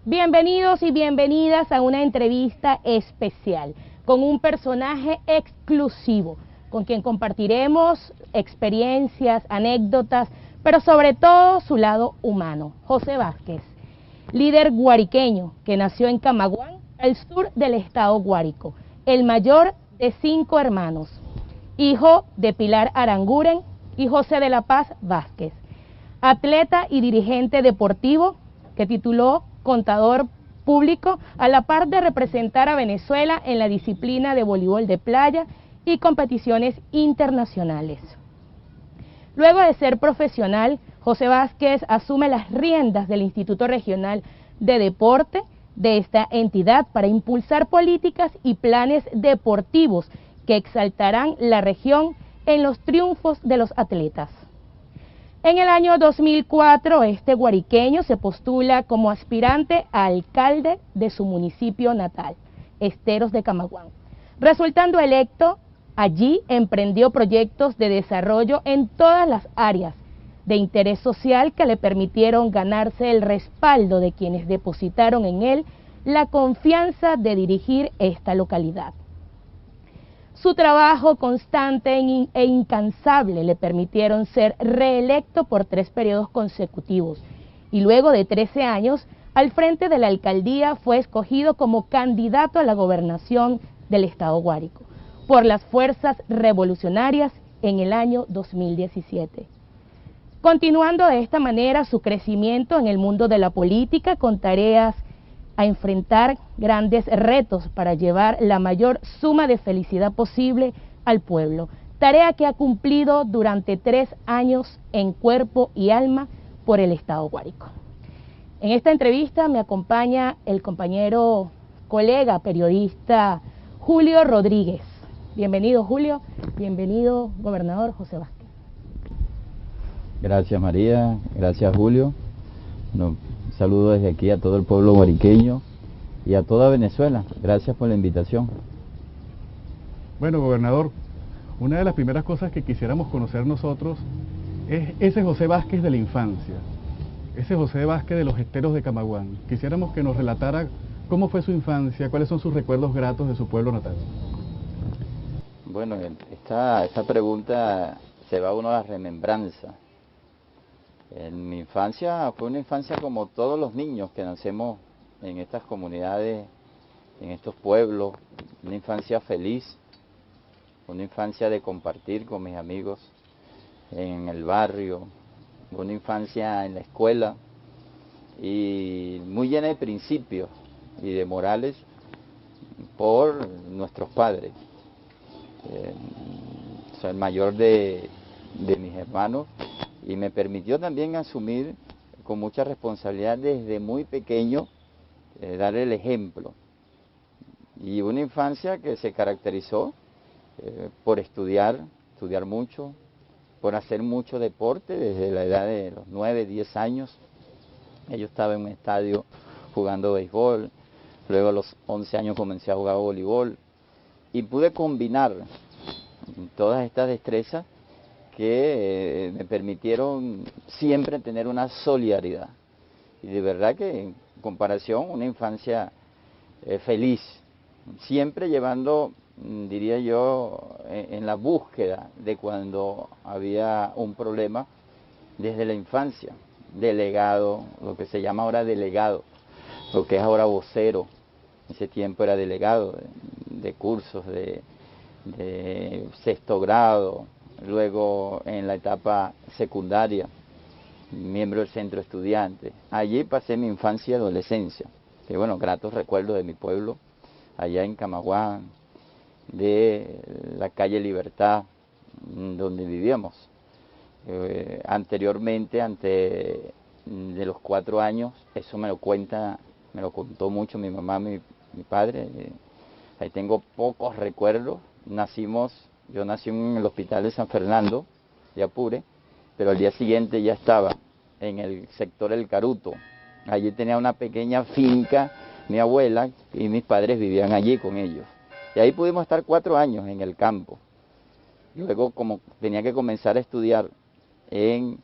Bienvenidos y bienvenidas a una entrevista especial con un personaje exclusivo, con quien compartiremos experiencias, anécdotas, pero sobre todo su lado humano. José Vázquez, líder guariqueño que nació en Camaguán, al sur del estado Guárico, el mayor de 5 hermanos, hijo de Pilar Aranguren y José de la Paz Vázquez, atleta y dirigente deportivo que tituló contador público a la par de representar a Venezuela en la disciplina de voleibol de playa y competiciones internacionales. Luego de ser profesional, José Vázquez asume las riendas del Instituto Regional de Deporte de esta entidad para impulsar políticas y planes deportivos que exaltarán la región en los triunfos de los atletas. En el año 2004, este guariqueño se postula como aspirante a alcalde de su municipio natal, Esteros de Camaguán. Resultando electo, allí emprendió proyectos de desarrollo en todas las áreas de interés social que le permitieron ganarse el respaldo de quienes depositaron en él la confianza de dirigir esta localidad. Su trabajo constante e incansable le permitieron ser reelecto por 3 periodos consecutivos y luego de 13 años al frente de la alcaldía fue escogido como candidato a la gobernación del estado Guárico por las fuerzas revolucionarias en el año 2017. Continuando de esta manera su crecimiento en el mundo de la política con tareas a enfrentar grandes retos para llevar la mayor suma de felicidad posible al pueblo, tarea que ha cumplido durante 3 años en cuerpo y alma por el estado Guárico. En esta entrevista me acompaña el compañero, colega, periodista Julio Rodríguez. Bienvenido, Julio. Bienvenido, gobernador José Vázquez. Gracias, María. Gracias, Julio. Un saludo desde aquí a todo el pueblo guariqueño y a toda Venezuela. Gracias por la invitación. Bueno, gobernador, una de las primeras cosas que quisiéramos conocer nosotros es ese José Vázquez de la infancia, ese José Vázquez de los Esteros de Camaguán. Quisiéramos que nos relatara cómo fue su infancia, cuáles son sus recuerdos gratos de su pueblo natal. Bueno, esta pregunta se va uno a la remembranza. En mi infancia fue una infancia como todos los niños que nacemos en estas comunidades, en estos pueblos, una infancia feliz, una infancia de compartir con mis amigos en el barrio, una infancia en la escuela y muy llena de principios y de morales por nuestros padres. Soy el mayor de mis hermanos y me permitió también asumir con mucha responsabilidad desde muy pequeño, dar el ejemplo. Y una infancia que se caracterizó por estudiar mucho, por hacer mucho deporte desde la edad de los 9, 10 años. Yo estaba en un estadio jugando béisbol, luego a los 11 años comencé a jugar voleibol y pude combinar todas estas destrezas que me permitieron siempre tener una solidaridad. Y de verdad que en comparación, una infancia feliz, siempre llevando, diría yo, en la búsqueda de cuando había un problema desde la infancia, delegado, lo que se llama ahora delegado, lo que es ahora vocero, ese tiempo era delegado de cursos de sexto grado, luego en la etapa secundaria, miembro del centro estudiante. Allí pasé mi infancia y adolescencia, que bueno, gratos recuerdos de mi pueblo, allá en Camaguán, de la calle Libertad, donde vivíamos. Anteriormente, antes de los 4 años, eso me lo contó mucho mi mamá, mi padre. Ahí tengo pocos recuerdos. Yo nací en el hospital de San Fernando, de Apure, pero al día siguiente ya estaba en el sector El Caruto. Allí tenía una pequeña finca, mi abuela y mis padres vivían allí con ellos. Y ahí pudimos estar 4 años en el campo. Luego, como tenía que comenzar a estudiar en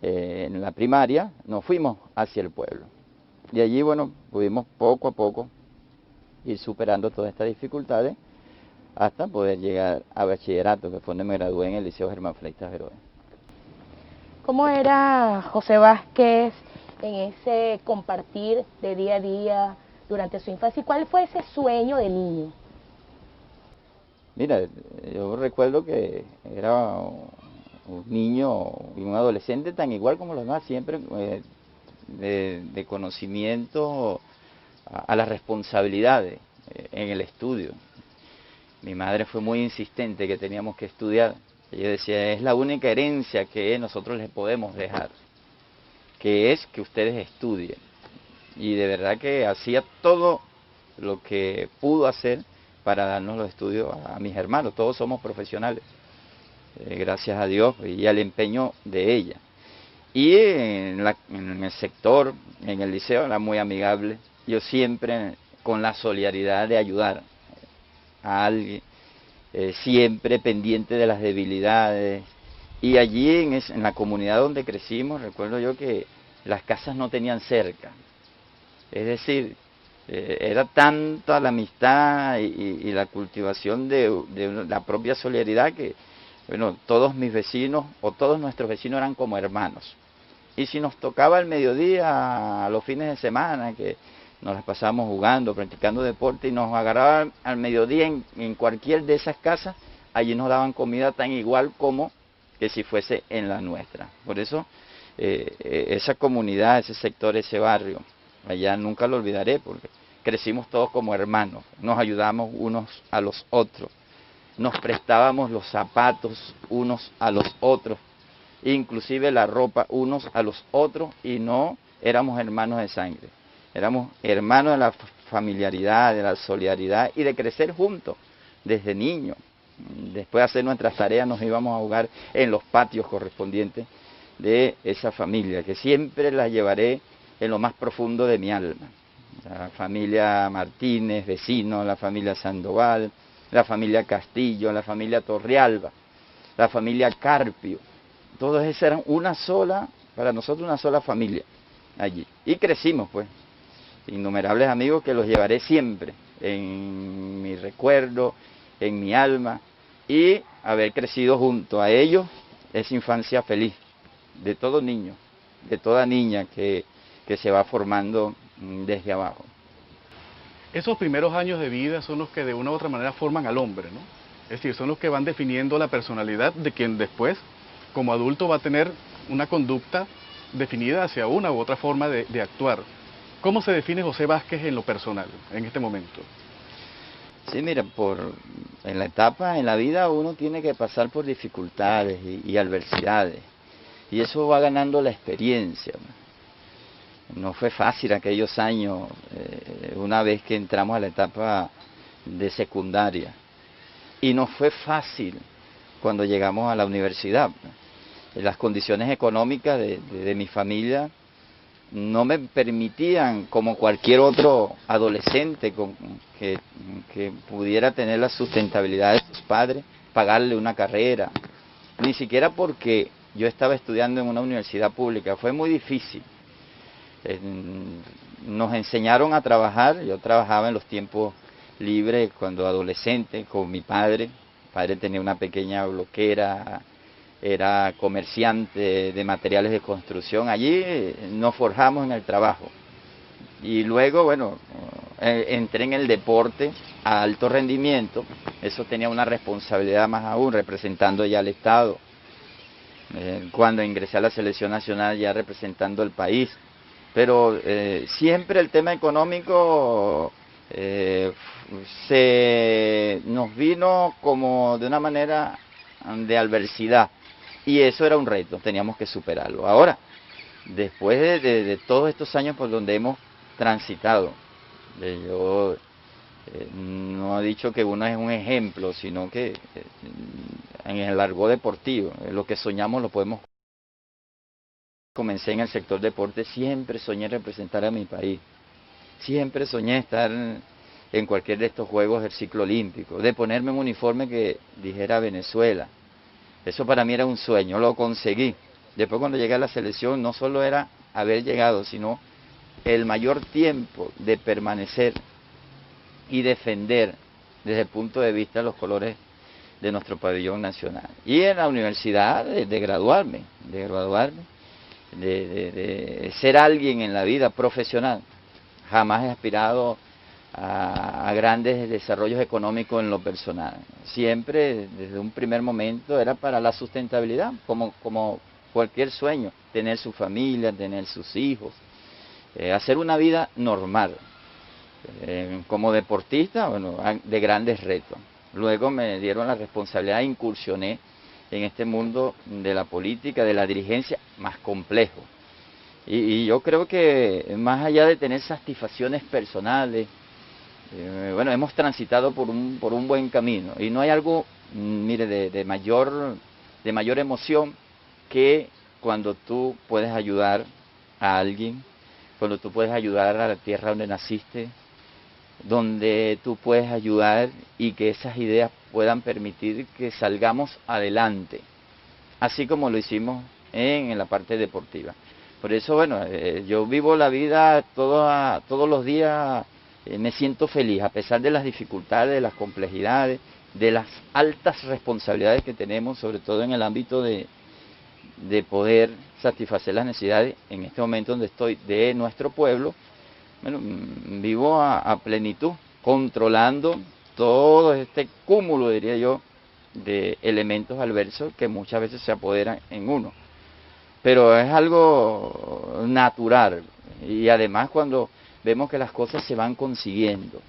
la primaria, nos fuimos hacia el pueblo. De allí, bueno, pudimos poco a poco ir superando todas estas dificultades hasta poder llegar a bachillerato, que fue donde me gradué en el Liceo Germán Freitas Veroe. ¿Cómo era José Vázquez en ese compartir de día a día durante su infancia? ¿Y cuál fue ese sueño de niño? Mira, yo recuerdo que era un niño y un adolescente tan igual como los demás, siempre de conocimiento a las responsabilidades en el estudio. Mi madre fue muy insistente que teníamos que estudiar. Ella decía, es la única herencia que nosotros les podemos dejar, que es que ustedes estudien. Y de verdad que hacía todo lo que pudo hacer para darnos los estudios a mis hermanos. Todos somos profesionales, gracias a Dios y al empeño de ella. Y en el sector, en el liceo, era muy amigable. Yo siempre con la solidaridad de ayudar a alguien, siempre pendiente de las debilidades. Y allí en la comunidad donde crecimos, recuerdo yo que las casas no tenían cerca. Es decir, era tanta la amistad y la cultivación de la propia solidaridad que, bueno, todos mis vecinos o todos nuestros vecinos eran como hermanos. Y si nos tocaba el mediodía, a los fines de semana, que nos las pasábamos jugando, practicando deporte, y nos agarraban al mediodía en cualquier de esas casas, allí nos daban comida tan igual como que si fuese en la nuestra. Por eso, esa comunidad, ese sector, ese barrio, allá nunca lo olvidaré, porque crecimos todos como hermanos, nos ayudábamos unos a los otros, nos prestábamos los zapatos unos a los otros, inclusive la ropa unos a los otros, y no éramos hermanos de sangre, éramos hermanos de la familiaridad, de la solidaridad y de crecer juntos desde niños. Después de hacer nuestras tareas nos íbamos a jugar en los patios correspondientes de esa familia, que siempre la llevaré en lo más profundo de mi alma. La familia Martínez, vecinos, la familia Sandoval, la familia Castillo, la familia Torrealba, la familia Carpio. Todos esos eran una sola, para nosotros una sola familia allí. Y crecimos pues, innumerables amigos que los llevaré siempre en mi recuerdo, en mi alma, y haber crecido junto a ellos esa infancia feliz de todo niño, de toda niña que se va formando desde abajo. Esos primeros años de vida son los que de una u otra manera forman al hombre, ¿no? Es decir, son los que van definiendo la personalidad de quien después, como adulto, va a tener una conducta definida hacia una u otra forma de actuar. ¿Cómo se define José Vázquez en lo personal, en este momento? Sí, mira, en la etapa, en la vida, uno tiene que pasar por dificultades y adversidades, y eso va ganando la experiencia. No fue fácil aquellos años, una vez que entramos a la etapa de secundaria, y no fue fácil cuando llegamos a la universidad. Las condiciones económicas de mi familia no me permitían, como cualquier otro adolescente que pudiera tener la sustentabilidad de sus padres, pagarle una carrera, ni siquiera porque yo estaba estudiando en una universidad pública. Fue muy difícil. Nos enseñaron a trabajar. Yo trabajaba en los tiempos libres cuando adolescente con mi padre. Mi padre tenía una pequeña bloquera, era comerciante de materiales de construcción. Allí nos forjamos en el trabajo. Y luego, bueno, entré en el deporte a alto rendimiento. Eso tenía una responsabilidad más aún, representando ya al Estado. Cuando ingresé a la selección nacional, ya representando el país. Pero siempre el tema económico nos vino como de una manera de adversidad, y eso era un reto, teníamos que superarlo. Ahora, después de todos estos años por donde hemos transitado, yo no he dicho que uno es un ejemplo, sino que en el argot deportivo, lo que soñamos lo podemos. Comencé en el sector deporte, siempre soñé representar a mi país, siempre soñé estar en cualquier de estos Juegos del Ciclo Olímpico, de ponerme un uniforme que dijera Venezuela. Eso para mí era un sueño, lo conseguí. Después cuando llegué a la selección no solo era haber llegado, sino el mayor tiempo de permanecer y defender desde el punto de vista de los colores de nuestro pabellón nacional. Y en la universidad de graduarme, de ser alguien en la vida profesional. Jamás he aspirado a grandes desarrollos económicos en lo personal. Siempre, desde un primer momento, era para la sustentabilidad, como cualquier sueño, tener su familia, tener sus hijos, hacer una vida normal. Como deportista, bueno, de grandes retos. Luego me dieron la responsabilidad e incursioné en este mundo de la política, de la dirigencia, más complejo. Y yo creo que más allá de tener satisfacciones personales, bueno, hemos transitado por un buen camino. Y no hay algo, mire, de mayor emoción que cuando tú puedes ayudar a alguien, cuando tú puedes ayudar a la tierra donde naciste, donde tú puedes ayudar y que esas ideas puedan permitir que salgamos adelante, así como lo hicimos en la parte deportiva. Por eso, bueno, yo vivo la vida todos los días, me siento feliz, a pesar de las dificultades, de las complejidades, de las altas responsabilidades que tenemos, sobre todo en el ámbito de poder satisfacer las necesidades, en este momento donde estoy, de nuestro pueblo. Bueno, vivo a plenitud, controlando todo este cúmulo, diría yo, de elementos adversos que muchas veces se apoderan en uno. Pero es algo natural, y además cuando vemos que las cosas se van consiguiendo,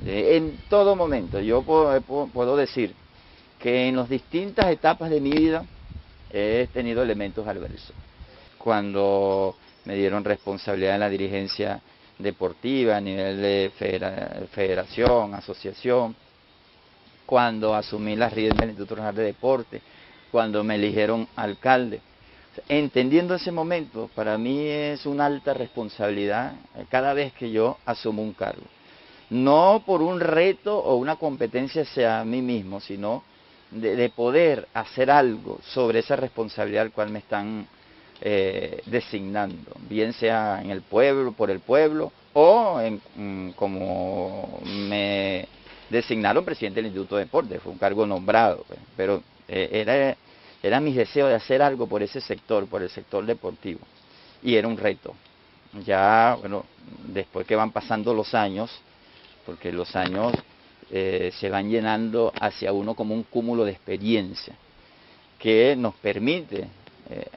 en todo momento. Yo puedo decir que en las distintas etapas de mi vida he tenido elementos adversos. Cuando me dieron responsabilidad en la dirigencia deportiva a nivel de federación, asociación, cuando asumí las riendas del Instituto Nacional de Deporte, cuando me eligieron alcalde. Entendiendo ese momento, para mí es una alta responsabilidad cada vez que yo asumo un cargo. No por un reto o una competencia hacia mí mismo, sino de poder hacer algo sobre esa responsabilidad al cual me están designando, bien sea en el pueblo, por el pueblo, o como me designaron presidente del Instituto de Deportes, fue un cargo nombrado, pero era mi deseo de hacer algo por ese sector, por el sector deportivo, y era un reto. Ya, bueno, después que van pasando los años, porque los años se van llenando hacia uno como un cúmulo de experiencia, que nos permite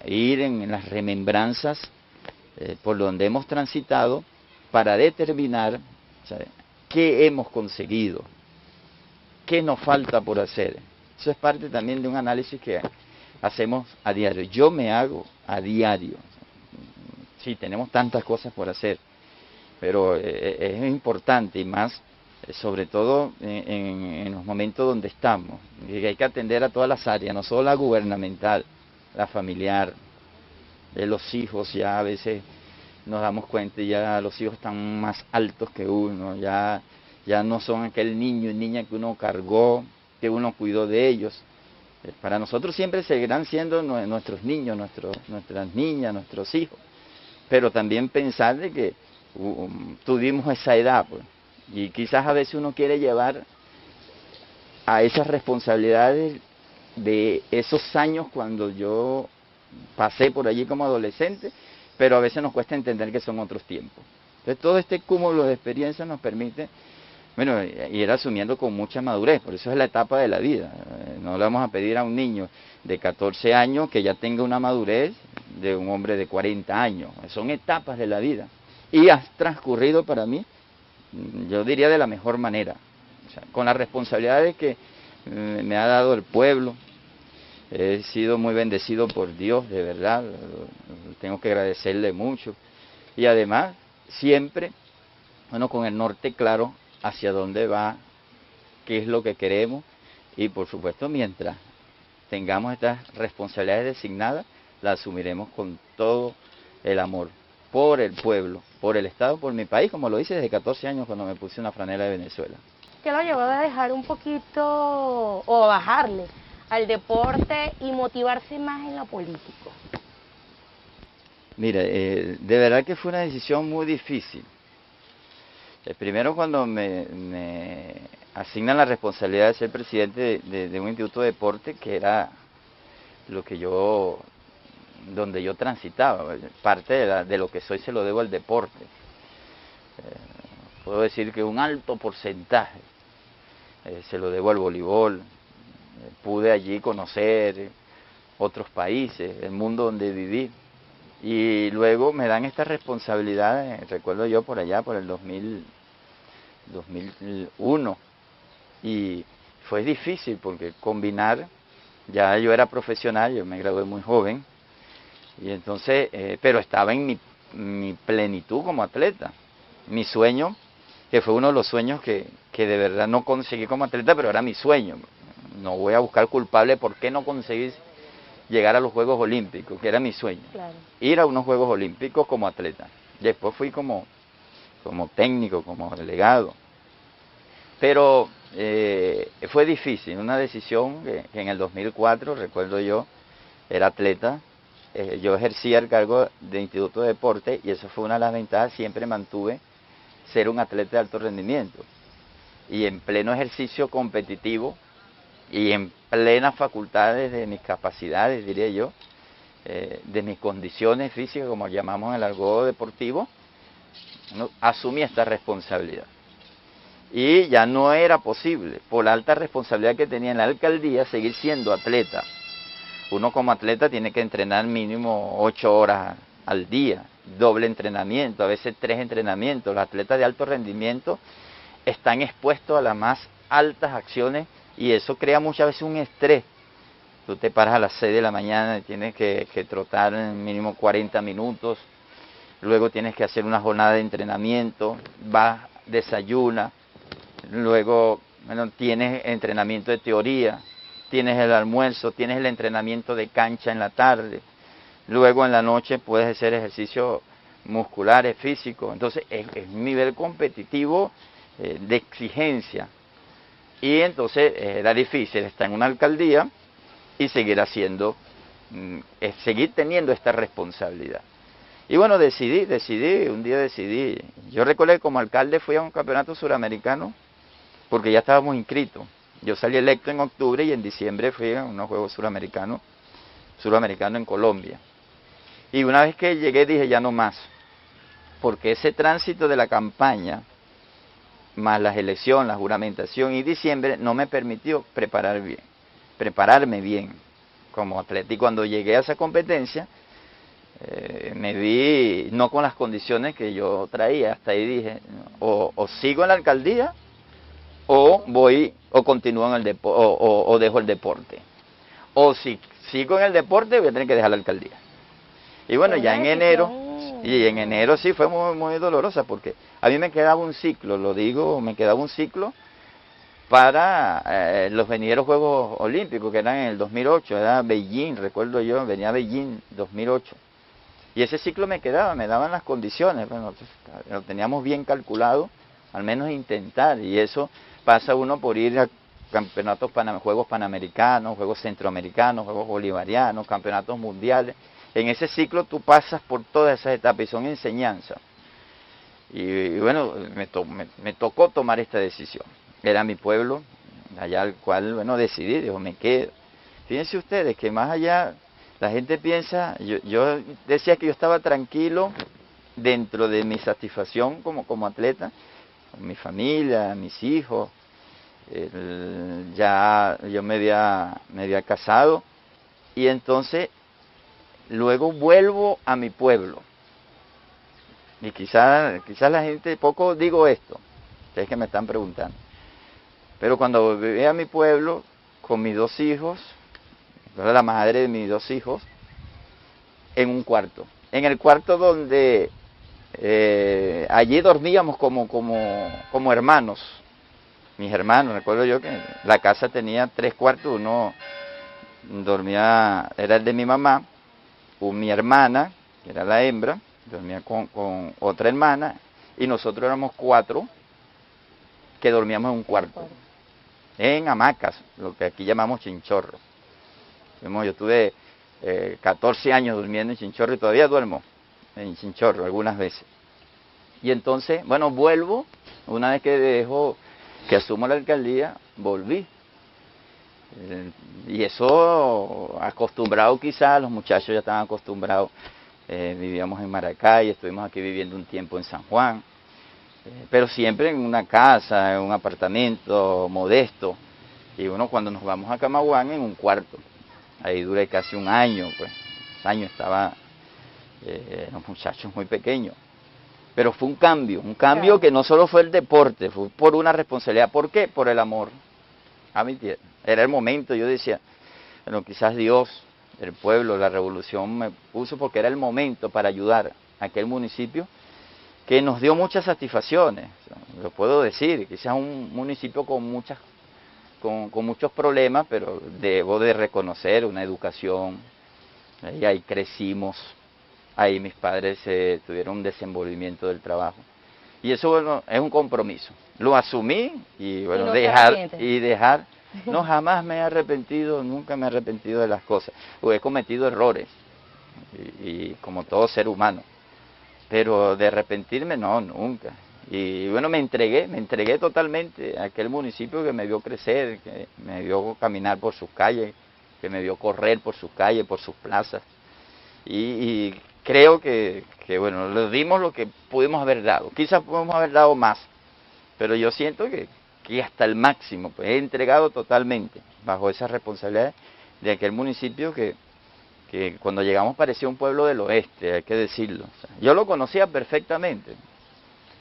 ir en las remembranzas por donde hemos transitado para determinar, ¿sabe?, qué hemos conseguido, qué nos falta por hacer. Eso es parte también de un análisis que hacemos a diario. Yo me hago a diario. Sí, tenemos tantas cosas por hacer, pero es importante, y más, sobre todo en los momentos donde estamos, y hay que atender a todas las áreas, no solo la gubernamental, la familiar, de los hijos. Ya a veces nos damos cuenta, ya los hijos están más altos que uno, ya no son aquel niño y niña que uno cargó, que uno cuidó de ellos. Para nosotros siempre seguirán siendo nuestros niños, nuestras niñas, nuestros hijos, pero también pensar de que tuvimos esa edad, pues, y quizás a veces uno quiere llevar a esas responsabilidades de esos años cuando yo pasé por allí como adolescente, pero a veces nos cuesta entender que son otros tiempos. Entonces todo este cúmulo de experiencias nos permite, bueno, ir asumiendo con mucha madurez. Por eso es la etapa de la vida. No le vamos a pedir a un niño de 14 años que ya tenga una madurez de un hombre de 40 años. Son etapas de la vida. Y ha transcurrido para mí, yo diría, de la mejor manera. O sea, con las responsabilidades que me ha dado el pueblo. He sido muy bendecido por Dios, de verdad. Tengo que agradecerle mucho. Y además, siempre, bueno, con el norte claro hacia dónde va, qué es lo que queremos, y por supuesto mientras tengamos estas responsabilidades designadas, las asumiremos con todo el amor por el pueblo, por el Estado, por mi país, como lo hice desde 14 años cuando me puse una franela de Venezuela. ¿Qué lo llevó a dejar un poquito o a bajarle al deporte y motivarse más en lo político? Mira, de verdad que fue una decisión muy difícil. Primero cuando me asignan la responsabilidad de ser presidente de un instituto de deporte, que era lo que donde yo transitaba, parte de lo que soy se lo debo al deporte. Puedo decir que un alto porcentaje se lo debo al voleibol. Pude allí conocer otros países, el mundo donde viví. Y luego me dan esta responsabilidad, recuerdo yo por allá, por el 2001. Y fue difícil porque combinar, ya yo era profesional, yo me gradué muy joven, y entonces, pero estaba en mi plenitud como atleta. Mi sueño, que fue uno de los sueños que de verdad no conseguí como atleta, pero era mi sueño. No voy a buscar culpable por qué no conseguí llegar a los Juegos Olímpicos, que era mi sueño. Claro. Ir a unos Juegos Olímpicos como atleta. Después fui como técnico, como delegado. Pero fue difícil, una decisión que en el 2004, recuerdo yo, era atleta. Yo ejercía el cargo de Instituto de Deporte y eso fue una de las ventajas, siempre mantuve ser un atleta de alto rendimiento. Y en pleno ejercicio competitivo y en plenas facultades de mis capacidades, diría yo, de mis condiciones físicas, como llamamos en el argot deportivo, ¿no? Asumí esta responsabilidad. Y ya no era posible, por la alta responsabilidad que tenía en la alcaldía, seguir siendo atleta. Uno como atleta tiene que entrenar mínimo 8 horas al día, doble entrenamiento, a veces 3 entrenamientos. Los atletas de alto rendimiento están expuestos a las más altas acciones y eso crea muchas veces un estrés. Tú te paras a las 6 de la mañana y tienes que trotar en mínimo 40 minutos, luego tienes que hacer una jornada de entrenamiento, vas, desayunas, luego tienes entrenamiento de teoría, tienes el almuerzo, tienes el entrenamiento de cancha en la tarde, luego en la noche puedes hacer ejercicios musculares, físicos. Entonces es un nivel competitivo de exigencia. Y entonces era difícil estar en una alcaldía y seguir seguir teniendo esta responsabilidad. Y bueno, un día decidí. Yo recuerdo que como alcalde fui a un campeonato suramericano porque ya estábamos inscritos. Yo salí electo en octubre y en diciembre fui a unos Juegos Suramericanos en Colombia. Y una vez que llegué dije ya no más, porque ese tránsito de la campaña, más las elecciones, la juramentación y diciembre, no me permitió prepararme bien como atleta. Y cuando llegué a esa competencia, me vi no con las condiciones que yo traía. Hasta ahí dije, o sigo en la alcaldía, o continúo en el o dejo el deporte. O si sigo en el deporte, voy a tener que dejar la alcaldía. Y bueno, ya en enero sí fue muy, muy dolorosa porque a mí me quedaba un ciclo, me quedaba un ciclo para los venideros Juegos Olímpicos, que eran en el 2008, era Beijing, recuerdo yo, venía a Beijing 2008. Y ese ciclo me quedaba, me daban las condiciones, bueno, lo teníamos bien calculado, al menos intentar, y eso pasa uno por ir a campeonatos, Juegos Panamericanos, Juegos Centroamericanos, Juegos Bolivarianos, campeonatos mundiales. En ese ciclo tú pasas por todas esas etapas y son enseñanzas. Y bueno, me tocó tomar esta decisión. Era mi pueblo, allá al cual, bueno, decidí, digo, me quedo. Fíjense ustedes que más allá, la gente piensa, yo decía que yo estaba tranquilo dentro de mi satisfacción como atleta, con mi familia, mis hijos. Ya yo me había casado y entonces luego vuelvo a mi pueblo. Y quizás la gente, poco digo esto, ustedes que me están preguntando, pero cuando llegué a mi pueblo con mis 2 hijos, era la madre de mis 2 hijos, en un cuarto. En el cuarto donde allí dormíamos como hermanos. Mis hermanos, recuerdo yo que la casa tenía 3 cuartos, uno dormía, era el de mi mamá, mi hermana, que era la hembra, dormía con otra hermana, y nosotros éramos 4 que dormíamos en un cuarto, en hamacas, lo que aquí llamamos chinchorro. Yo tuve 14 años durmiendo en chinchorro y todavía duermo en Chinchorro algunas veces. Y entonces, bueno, vuelvo, una vez que asumo la alcaldía, volví. Y eso, acostumbrado quizás, los muchachos ya estaban acostumbrados, vivíamos en Maracay, estuvimos aquí viviendo un tiempo en San Juan, pero siempre en una casa, en un apartamento modesto, y uno cuando nos vamos a Camaguán en un cuarto, ahí duré casi un año, pues, estaba, los muchachos muy pequeños. Pero fue un cambio claro, que no solo fue el deporte, fue por una responsabilidad. ¿Por qué? Por el amor a mi tierra. Era el momento, yo decía, bueno, quizás Dios, el pueblo, la revolución me puso porque era el momento para ayudar a aquel municipio que nos dio muchas satisfacciones, lo puedo decir, quizás un municipio con muchos problemas, pero debo de reconocer una educación, ahí crecimos. Ahí mis padres tuvieron un desenvolvimiento del trabajo. Y eso, bueno, es un compromiso. Lo asumí y, bueno, dejar. No, jamás me he arrepentido, nunca me he arrepentido de las cosas. He cometido errores, y como todo ser humano. Pero de arrepentirme, no, nunca. Y bueno, me entregué totalmente a aquel municipio que me vio crecer, que me vio caminar por sus calles, que me vio correr por sus calles, por sus plazas. Y creo que, bueno, le dimos lo que pudimos haber dado. Quizás pudimos haber dado más, pero yo siento que hasta el máximo, pues he entregado totalmente bajo esa responsabilidad de aquel municipio que cuando llegamos parecía un pueblo del oeste, hay que decirlo. O sea, yo lo conocía perfectamente,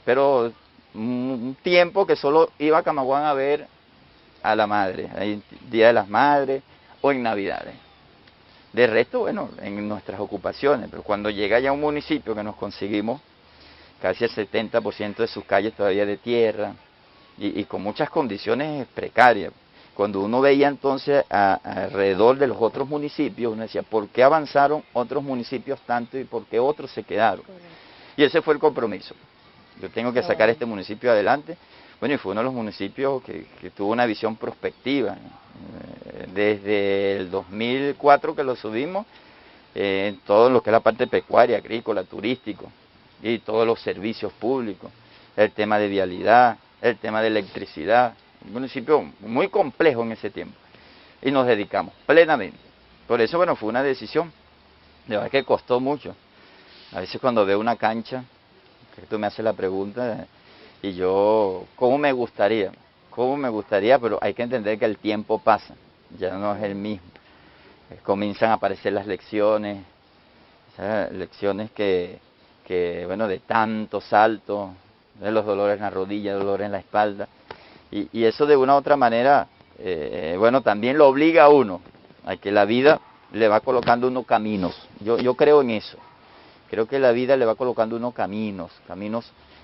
pero un tiempo que solo iba a Camaguán a ver a la madre, el Día de las Madres o en Navidades. De resto, bueno, en nuestras ocupaciones, pero cuando llega ya a un municipio que nos conseguimos casi el 70% de sus calles todavía de tierra y con muchas condiciones precarias. Cuando uno veía entonces alrededor de los otros municipios, uno decía, ¿por qué avanzaron otros municipios tanto y por qué otros se quedaron? Y ese fue el compromiso. Yo tengo que sacar este municipio adelante. Bueno, y fue uno de los municipios que tuvo una visión prospectiva. Desde el 2004 que lo subimos, en todo lo que es la parte pecuaria, agrícola, turístico, y todos los servicios públicos, el tema de vialidad, el tema de electricidad, un municipio muy complejo en ese tiempo, y nos dedicamos plenamente. Por eso, bueno, fue una decisión, de verdad que costó mucho. A veces cuando veo una cancha, que tú me haces la pregunta, y yo, ¿cómo me gustaría? Pero hay que entender que el tiempo pasa, ya no es el mismo. Comienzan a aparecer las lecciones, esas lecciones que bueno, de tanto salto, de los dolores en la rodilla, dolores en la espalda, y eso de una u otra manera, bueno, también lo obliga a uno, a que la vida le va colocando unos caminos. Yo creo en eso, creo que la vida le va colocando unos caminos,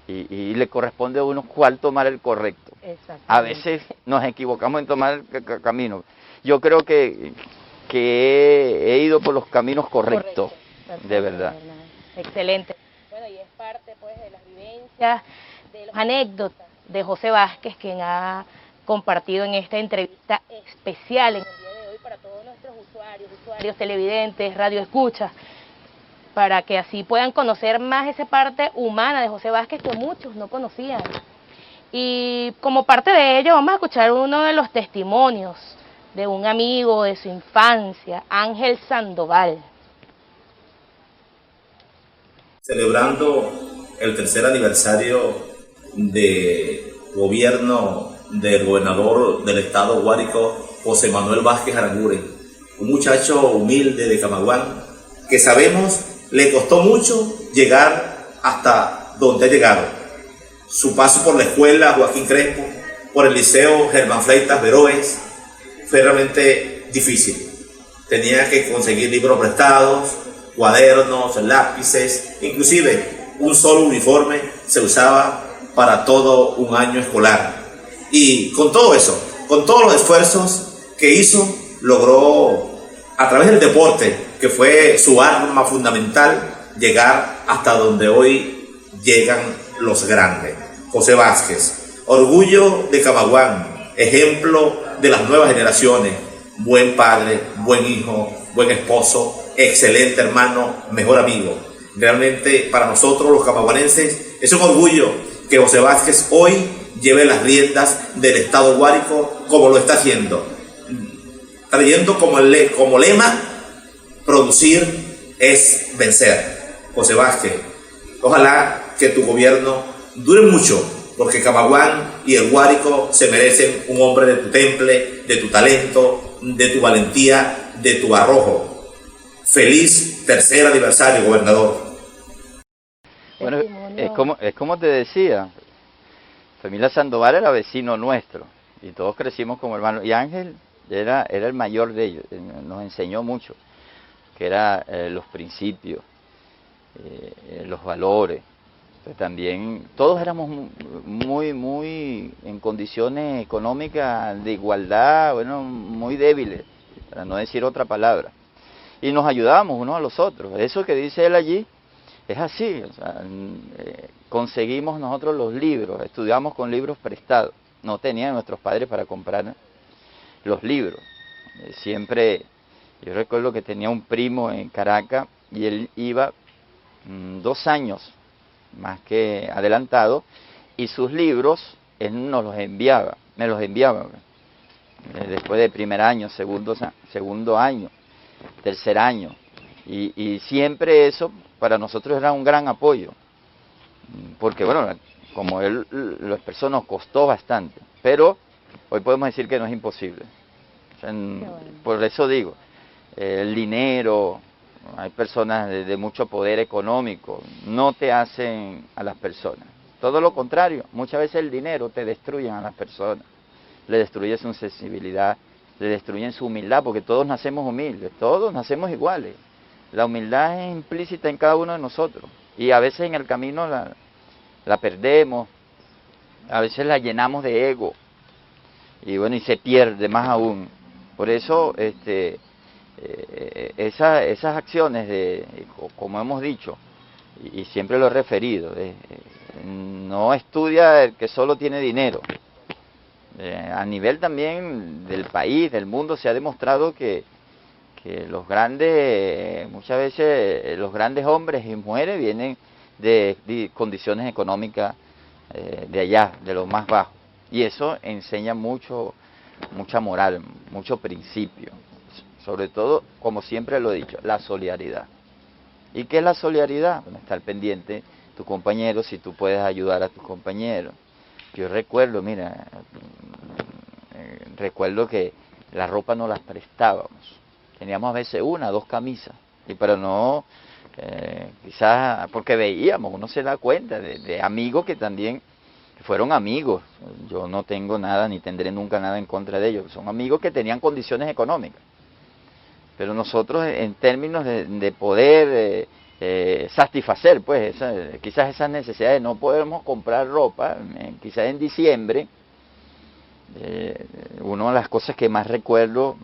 y le corresponde a uno cuál tomar el correcto. A veces nos equivocamos en tomar el camino. Yo creo que he ido por los caminos correctos, de verdad. Excelente. Bueno, y es parte pues de las vivencias, de las anécdotas de José Vázquez, quien ha compartido en esta entrevista especial en el día de hoy para todos nuestros usuarios, televidentes, radioescuchas, para que así puedan conocer más esa parte humana de José Vázquez que muchos no conocían. Y como parte de ello vamos a escuchar uno de los testimonios de un amigo de su infancia, Ángel Sandoval. Celebrando el tercer aniversario de gobierno del gobernador del estado Guárico, José Manuel Vázquez Aranguren, un muchacho humilde de Camaguán, que sabemos le costó mucho llegar hasta donde ha llegado. Su paso por la escuela Joaquín Crespo, por el liceo Germán Fleitas Veroes, fue realmente difícil. Tenía que conseguir libros prestados, cuadernos, lápices, inclusive un solo uniforme se usaba para todo un año escolar. Y con todo eso, con todos los esfuerzos que hizo, logró, a través del deporte, que fue su arma fundamental, llegar hasta donde hoy llegan los grandes. José Vázquez, orgullo de Camaguán, ejemplo de las nuevas generaciones, buen padre, buen hijo, buen esposo, excelente hermano, mejor amigo. Realmente para nosotros los camaguanenses es un orgullo que José Vázquez hoy lleve las riendas del Estado Guárico como lo está haciendo, trayendo como lema: producir es vencer. José Vázquez, ojalá que tu gobierno dure mucho, porque Camaguán y el Guárico se merecen un hombre de tu temple, de tu talento, de tu valentía, de tu arrojo. Feliz tercer aniversario, gobernador. Bueno, es como te decía, familia Sandoval era vecino nuestro y todos crecimos como hermanos. Y Ángel era el mayor de ellos, nos enseñó mucho, que era los principios, los valores. Pero también todos éramos muy en condiciones económicas de igualdad, bueno, muy débiles, para no decir otra palabra. Y nos ayudábamos unos a los otros. Eso que dice él allí es así. O sea, conseguimos nosotros los libros, estudiamos con libros prestados. No tenían nuestros padres para comprar los libros. Siempre, yo recuerdo que tenía un primo en Caracas y él iba 2 años más que adelantado, y sus libros él nos los enviaba, me los enviaba después del primer año, segundo año, tercer año, y siempre eso para nosotros era un gran apoyo, porque bueno, como él lo expresó, nos costó bastante, pero hoy podemos decir que no es imposible. O sea, por eso digo, el dinero, hay personas de mucho poder económico, no te hacen a las personas. Todo lo contrario, muchas veces el dinero te destruye a las personas, le destruye su sensibilidad, le destruyen su humildad, porque todos nacemos humildes, todos nacemos iguales. La humildad es implícita en cada uno de nosotros, y a veces en el camino la perdemos, a veces la llenamos de ego, y bueno, y se pierde más aún. Por eso, esas acciones, como hemos dicho, y siempre lo he referido, no estudia el que solo tiene dinero. A nivel también del país, del mundo, se ha demostrado que los grandes, muchas veces los grandes hombres y mujeres vienen de condiciones económicas de allá, de lo más bajo. Y eso enseña mucha moral, mucho principio. Sobre todo, como siempre lo he dicho, la solidaridad. ¿Y qué es la solidaridad? Bueno, estar pendiente tu compañero, si tú puedes ayudar a tus compañeros. Yo recuerdo, mira, recuerdo que la ropa no las prestábamos. Teníamos a veces 1 o 2 camisas. Y para no, quizás, porque veíamos, uno se da cuenta de amigos que también fueron amigos. Yo no tengo nada, ni tendré nunca nada en contra de ellos. Son amigos que tenían condiciones económicas. Pero nosotros, en términos de poder satisfacer, pues, quizás esas necesidades, no podemos comprar ropa, quizás en diciembre, una de las cosas que más recuerdo,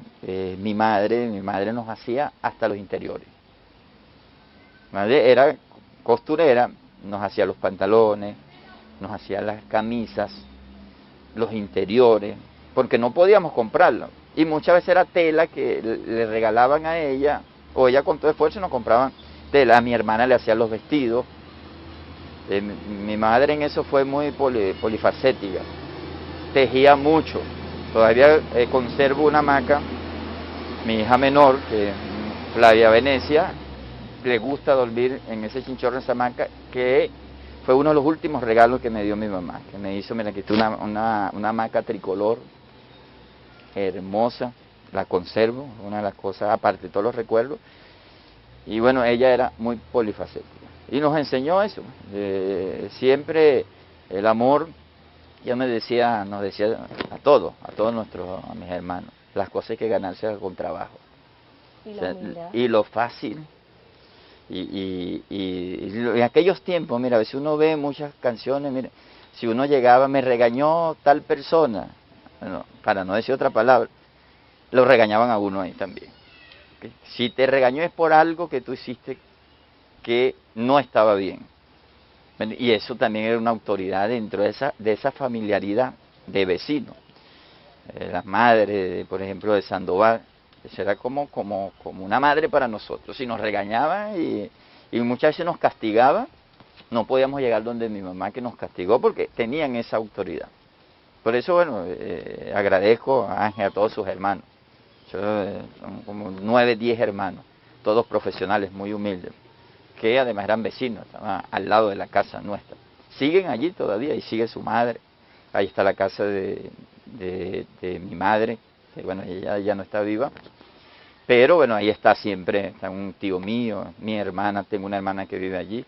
mi madre nos hacía hasta los interiores. Mi madre era costurera, nos hacía los pantalones, nos hacía las camisas, los interiores, porque no podíamos comprarlo. Y muchas veces era tela que le regalaban a ella, o ella con todo esfuerzo nos compraban tela. A mi hermana le hacían los vestidos. Mi madre en eso fue muy polifacética. Tejía mucho. Todavía conservo una hamaca. Mi hija menor, que Flavia Venecia, le gusta dormir en ese chinchorro, en esa hamaca, que fue uno de los últimos regalos que me dio mi mamá, que me hizo, mira, que es una hamaca tricolor, hermosa, la conservo, una de las cosas, aparte de todos los recuerdos. Y bueno, ella era muy polifacética y nos enseñó eso, siempre el amor. Ella nos decía a todos a mis hermanos, las cosas hay que ganarse con trabajo. Y la humildad. Y lo fácil. Y en aquellos tiempos, mira, a veces uno ve muchas canciones, mira, si uno llegaba, me regañó tal persona, bueno, para no decir otra palabra, lo regañaban a uno ahí también. ¿Okay? Si te regañó es por algo que tú hiciste que no estaba bien. Y eso también era una autoridad dentro de esa familiaridad de vecinos. La madre, por ejemplo, de Sandoval, eso era como una madre para nosotros. Si nos regañaban y Y muchas veces nos castigaba, no podíamos llegar donde mi mamá que nos castigó porque tenían esa autoridad. Por eso, bueno, agradezco a Ángel, a todos sus hermanos. Son como 9, 10 hermanos, todos profesionales, muy humildes, que además eran vecinos, estaban al lado de la casa nuestra. Siguen allí todavía y sigue su madre. Ahí está la casa de mi madre, que bueno, ella ya no está viva. Pero bueno, ahí está siempre, está un tío mío, mi hermana, tengo una hermana que vive allí.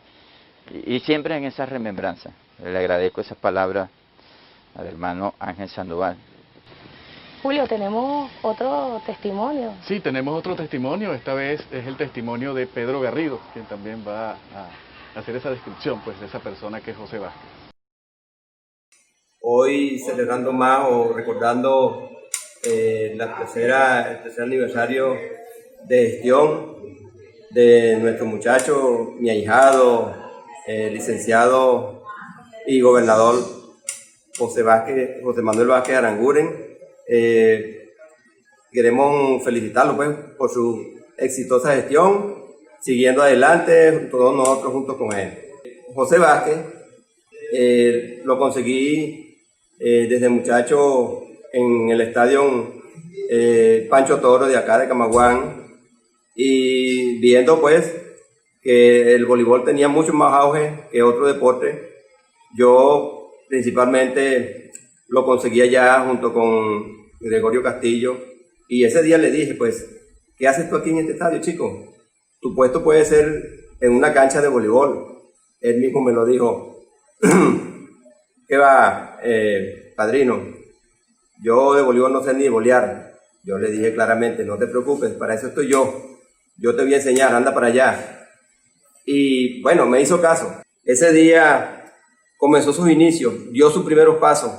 Y siempre en esas remembranzas. Le agradezco esas palabras al hermano Ángel Sandoval. Julio, tenemos otro testimonio. Sí, tenemos otro testimonio, esta vez es el testimonio de Pedro Garrido, quien también va a hacer esa descripción pues, de esa persona que es José Vázquez. Hoy celebrando más o recordando el tercer aniversario de gestión de nuestro muchacho, mi ahijado, licenciado y gobernador José Manuel Vázquez Aranguren. Queremos felicitarlo pues, por su exitosa gestión, siguiendo adelante, todos nosotros juntos con él. José Vázquez lo conseguí desde muchacho en el estadio Pancho Toro de acá de Camaguán, y viendo pues que el voleibol tenía mucho más auge que otro deporte, yo principalmente lo conseguí allá junto con Gregorio Castillo, y ese día le dije, pues, ¿qué haces tú aquí en este estadio, chico? Tu puesto puede ser en una cancha de voleibol. Él mismo me lo dijo. ¿Qué va, padrino? Yo de voleibol no sé ni volear. Yo le dije claramente, no te preocupes, para eso estoy yo. Yo te voy a enseñar, anda para allá. Y bueno, me hizo caso. Ese día comenzó sus inicios, dio sus primeros pasos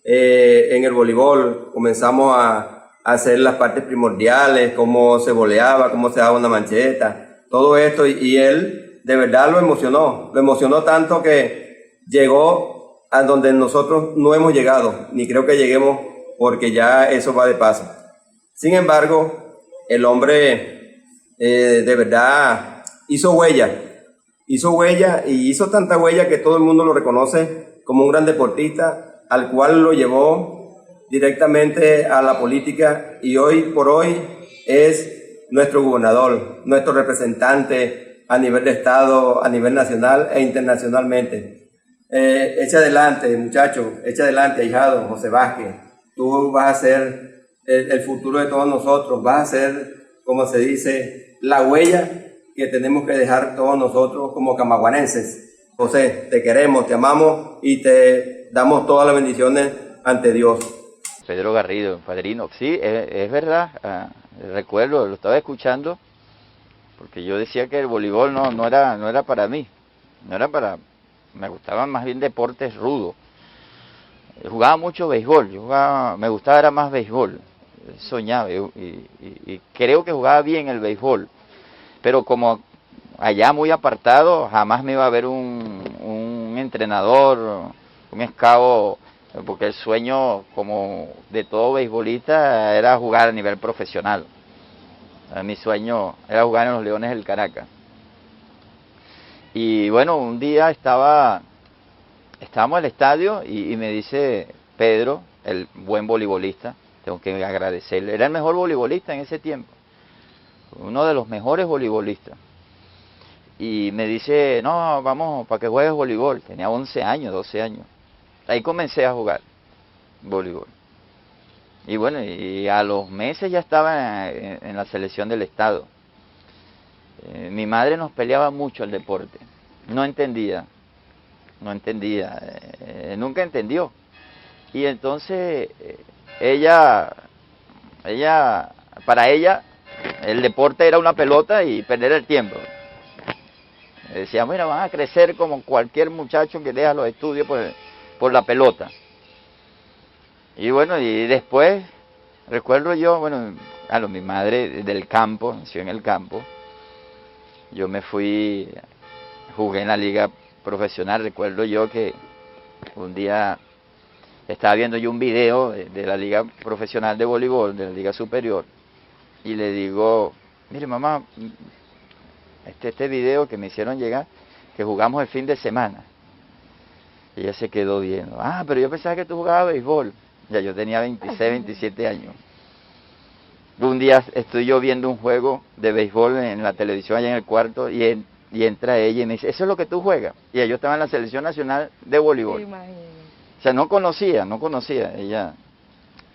en el voleibol. Comenzamos a hacer las partes primordiales, cómo se voleaba, cómo se daba una mancheta, todo esto, y él de verdad lo emocionó tanto que llegó a donde nosotros no hemos llegado, ni creo que lleguemos, porque ya eso va de paso. Sin embargo, el hombre de verdad hizo huella y hizo tanta huella que todo el mundo lo reconoce como un gran deportista, al cual lo llevó directamente a la política, y hoy por hoy es nuestro gobernador, nuestro representante a nivel de Estado, a nivel nacional e internacionalmente. Echa adelante, muchacho, echa adelante, ahijado José Vázquez. Tú vas a ser el futuro de todos nosotros, vas a ser, como se dice, la huella que tenemos que dejar todos nosotros como camaguanenses. José, te queremos, te amamos y te damos todas las bendiciones ante Dios. Pedro Garrido, padrino, sí, es verdad, recuerdo, lo estaba escuchando, porque yo decía que el voleibol no era para mí, me gustaban más bien deportes rudos. Jugaba mucho béisbol, me gustaba era más béisbol, soñaba y creo que jugaba bien el béisbol, pero como allá muy apartado, jamás me iba a ver un entrenador, un scout, porque el sueño, como de todo beisbolista, era jugar a nivel profesional. Mi sueño era jugar en los Leones del Caracas. Y bueno, un día estábamos en el estadio y me dice Pedro, el buen voleibolista, tengo que agradecerle, era el mejor voleibolista en ese tiempo, uno de los mejores voleibolistas. Y me dice, no, vamos, para que juegues voleibol. Tenía 11 años, 12 años. Ahí comencé a jugar voleibol. Y bueno, y a los meses ya estaba en la selección del estado. Mi madre nos peleaba mucho el deporte. No entendía, nunca entendió. Y entonces para ella, el deporte era una pelota y perder el tiempo. Decía, mira, van a crecer como cualquier muchacho que deja los estudios por la pelota. Y bueno, y después, recuerdo yo, bueno, mi madre del campo, nació en el campo. Yo me fui, jugué en la liga profesional. Recuerdo yo que un día estaba viendo yo un video de la liga profesional de voleibol, de la liga superior, y le digo, mire mamá, este video que me hicieron llegar, que jugamos el fin de semana. Y ella se quedó viendo. Ah, pero yo pensaba que tú jugabas béisbol. Ya yo tenía 26, 27 años. Un día estoy yo viendo un juego de béisbol en la televisión allá en el cuarto y entra ella y me dice, ¿eso es lo que tú juegas? Y yo estaba en la selección nacional de voleibol. O sea, no conocía ella.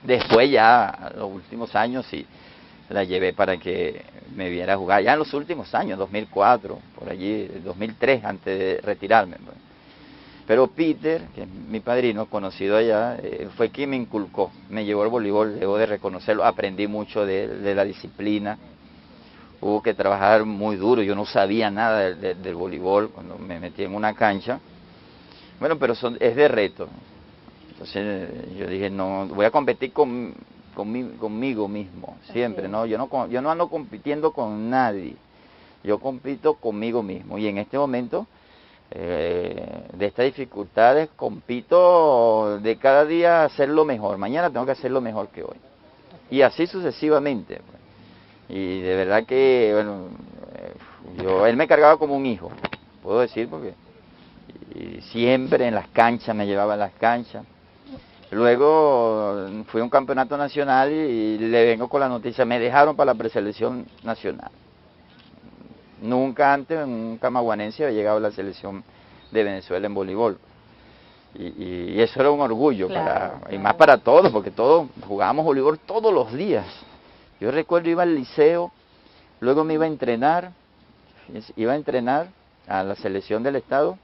Después ya, los últimos años sí, la llevé para que me viera jugar. Ya en los últimos años, 2004, por allí, 2003, antes de retirarme. Pero Peter, que es mi padrino, conocido allá, fue quien me inculcó, me llevó al voleibol, debo de reconocerlo, aprendí mucho de la disciplina, hubo que trabajar muy duro, yo no sabía nada del voleibol cuando me metí en una cancha, bueno, pero es de reto, entonces yo dije, no, voy a competir conmigo mismo, siempre, ¿no? Yo no ando compitiendo con nadie, yo compito conmigo mismo, y en este momento de estas dificultades compito de cada día hacerlo mejor, mañana tengo que hacerlo mejor que hoy, y así sucesivamente, y de verdad que, bueno, él me cargaba como un hijo, puedo decir, porque siempre en las canchas, me llevaba a las canchas. Luego fui a un campeonato nacional y le vengo con la noticia, me dejaron para la preselección nacional. Nunca antes un camaguanense había llegado a la selección de Venezuela en voleibol. Y eso era un orgullo, y más para todos, porque todos jugábamos voleibol todos los días. Yo recuerdo, iba al liceo, luego me iba a entrenar a la selección del estado,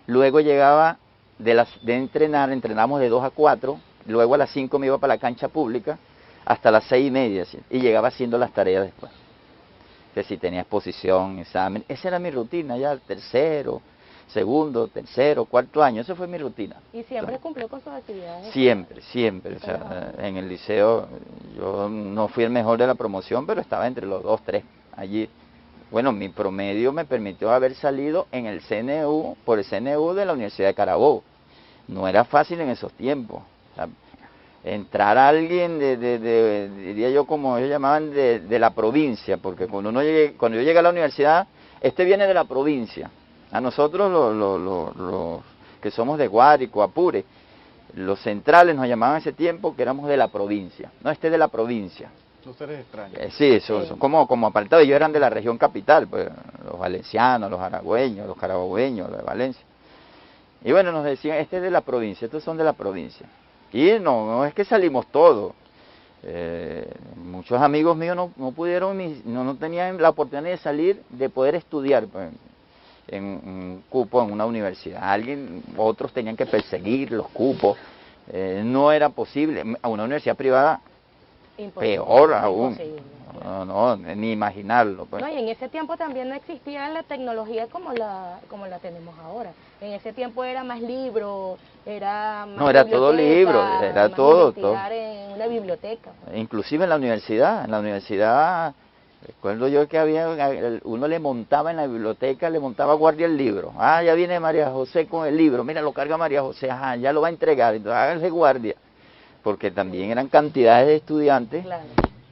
luego llegaba de entrenar, entrenamos de 2 a 4, luego a las 5 me iba para la cancha pública, hasta las 6:30, ¿sí? Y llegaba haciendo las tareas después. Que si tenía exposición, examen, esa era mi rutina ya, tercero, segundo, tercero, cuarto año, esa fue mi rutina. ¿Y siempre cumplió con sus actividades? Siempre, o sea, en el liceo yo no fui el mejor de la promoción, pero estaba entre los 2, 3 allí. Bueno, mi promedio me permitió haber salido en el CNU, por el CNU de la Universidad de Carabobo. No era fácil en esos tiempos. O sea, entrar a alguien diría yo, como ellos llamaban, de la provincia, porque cuando yo llegué a la universidad, viene de la provincia. A nosotros los que somos de Guárico, Apure, los centrales nos llamaban ese tiempo que éramos de la provincia. No, es de la provincia. Los seres extraños. Sí, son como apartados. Ellos eran de la región capital, pues, los valencianos, los aragüeños, los carabobeños, los de Valencia. Y bueno, nos decían, es de la provincia, estos son de la provincia. Y no es que salimos todos. Muchos amigos míos no pudieron, no tenían la oportunidad de salir, de poder estudiar pues, en un cupo en una universidad. Otros tenían que perseguir los cupos. No era posible. A una universidad privada, imposible, peor aún. No, ni imaginarlo. Pues. No, y en ese tiempo también no existía la tecnología como la tenemos ahora. En ese tiempo era más libro, era más... No, era todo libro, era todo. En una biblioteca. Inclusive en la universidad, recuerdo yo que uno le montaba en la biblioteca, le montaba guardia el libro. Ah, ya viene María José con el libro, mira, lo carga María José, ajá, ya lo va a entregar, entonces háganse guardia. Porque también eran cantidades de estudiantes, claro.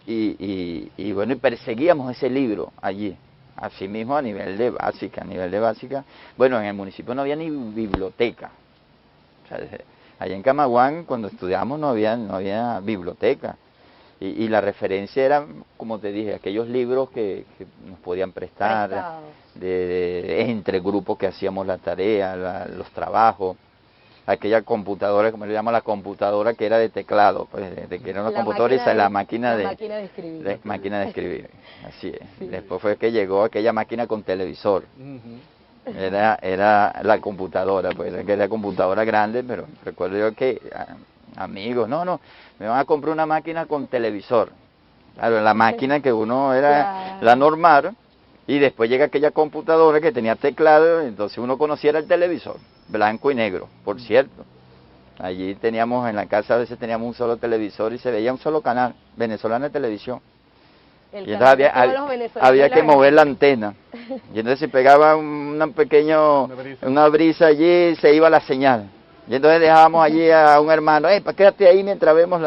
y bueno, y perseguíamos ese libro allí, así mismo a nivel de básica. Bueno, en el municipio no había ni biblioteca. O sea, allá en Camaguán, cuando estudiamos, no había biblioteca. Y la referencia era, como te dije, aquellos libros que nos podían prestar, entre grupos que hacíamos la tarea, los trabajos. Aquella computadora, como le llaman la computadora, que era de teclado, pues, que era una computadora y la máquina de escribir. Máquina de escribir, así es. Sí. Después fue que llegó aquella máquina con televisor. Era la computadora, pues, que era computadora grande, pero recuerdo yo que amigos, no, me van a comprar una máquina con televisor. Claro, la máquina que uno era la normal, y después llega aquella computadora que tenía teclado, entonces uno conociera el televisor, blanco y negro, por cierto. Allí teníamos, en la casa a veces teníamos un solo televisor y se veía un solo canal, Venezolana de Televisión. Y entonces había que mover la antena. Y entonces si pegaba una brisa allí, se iba la señal. Y entonces dejábamos allí a un hermano, quédate ahí mientras vemos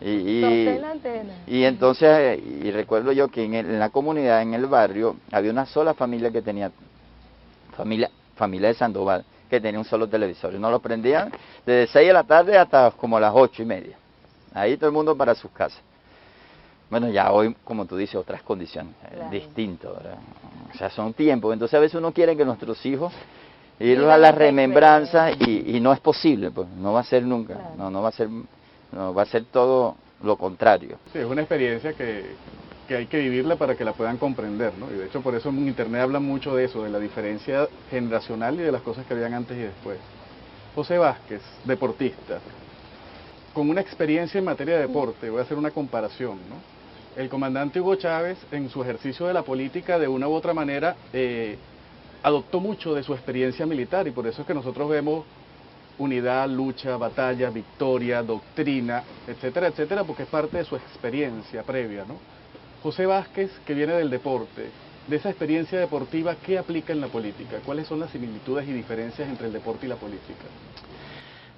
Y entonces, y recuerdo yo que en la comunidad, en el barrio, había una sola familia que tenía, familia de Sandoval, que tenía un solo televisor. Y no lo prendían desde 6 de la tarde hasta como las 8:30. Ahí todo el mundo para sus casas. Bueno, ya hoy, como tú dices, otras condiciones, claro, distinto, ¿verdad? O sea, son tiempos. Entonces a veces uno quiere que nuestros hijos irlos a las remembranzas y no es posible, pues no va a ser nunca, claro. no va a ser todo lo contrario. Sí, es una experiencia que hay que vivirla para que la puedan comprender, ¿no? Y de hecho por eso en internet hablan mucho de eso, de la diferencia generacional y de las cosas que habían antes y después. José Vázquez, deportista, con una experiencia en materia de deporte, voy a hacer una comparación, ¿no? El comandante Hugo Chávez, en su ejercicio de la política, de una u otra manera, adoptó mucho de su experiencia militar, y por eso es que nosotros vemos unidad, lucha, batalla, victoria, doctrina, etcétera, etcétera, porque es parte de su experiencia previa, ¿no? José Vázquez, que viene del deporte, de esa experiencia deportiva, ¿qué aplica en la política? ¿Cuáles son las similitudes y diferencias entre el deporte y la política?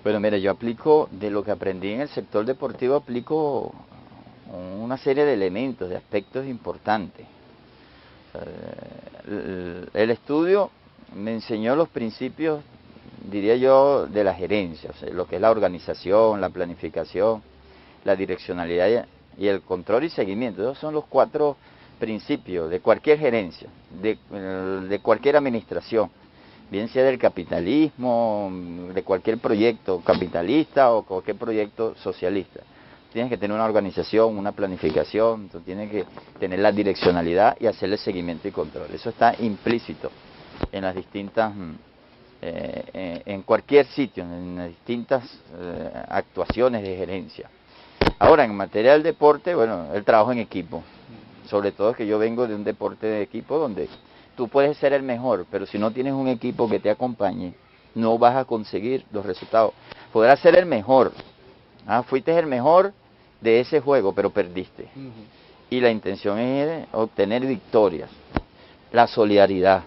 Bueno, mira, yo aplico, de lo que aprendí en el sector deportivo, aplico una serie de elementos, de aspectos importantes. El estudio me enseñó los principios, diría yo, de la gerencia, o sea, lo que es la organización, la planificación, la direccionalidad y el control y seguimiento. Esos son los 4 principios de cualquier gerencia, de cualquier administración, bien sea del capitalismo, de cualquier proyecto capitalista o cualquier proyecto socialista. Tienes que tener una organización, una planificación, tú tienes que tener la direccionalidad y hacerle seguimiento y control. Eso está implícito en las distintas, en cualquier sitio, en las distintas actuaciones de gerencia. Ahora, en materia del deporte, bueno, el trabajo en equipo. Sobre todo que yo vengo de un deporte de equipo donde tú puedes ser el mejor, pero si no tienes un equipo que te acompañe, no vas a conseguir los resultados. Podrás ser el mejor, fuiste el mejor de ese juego, pero perdiste. Y la intención es obtener victorias, la solidaridad.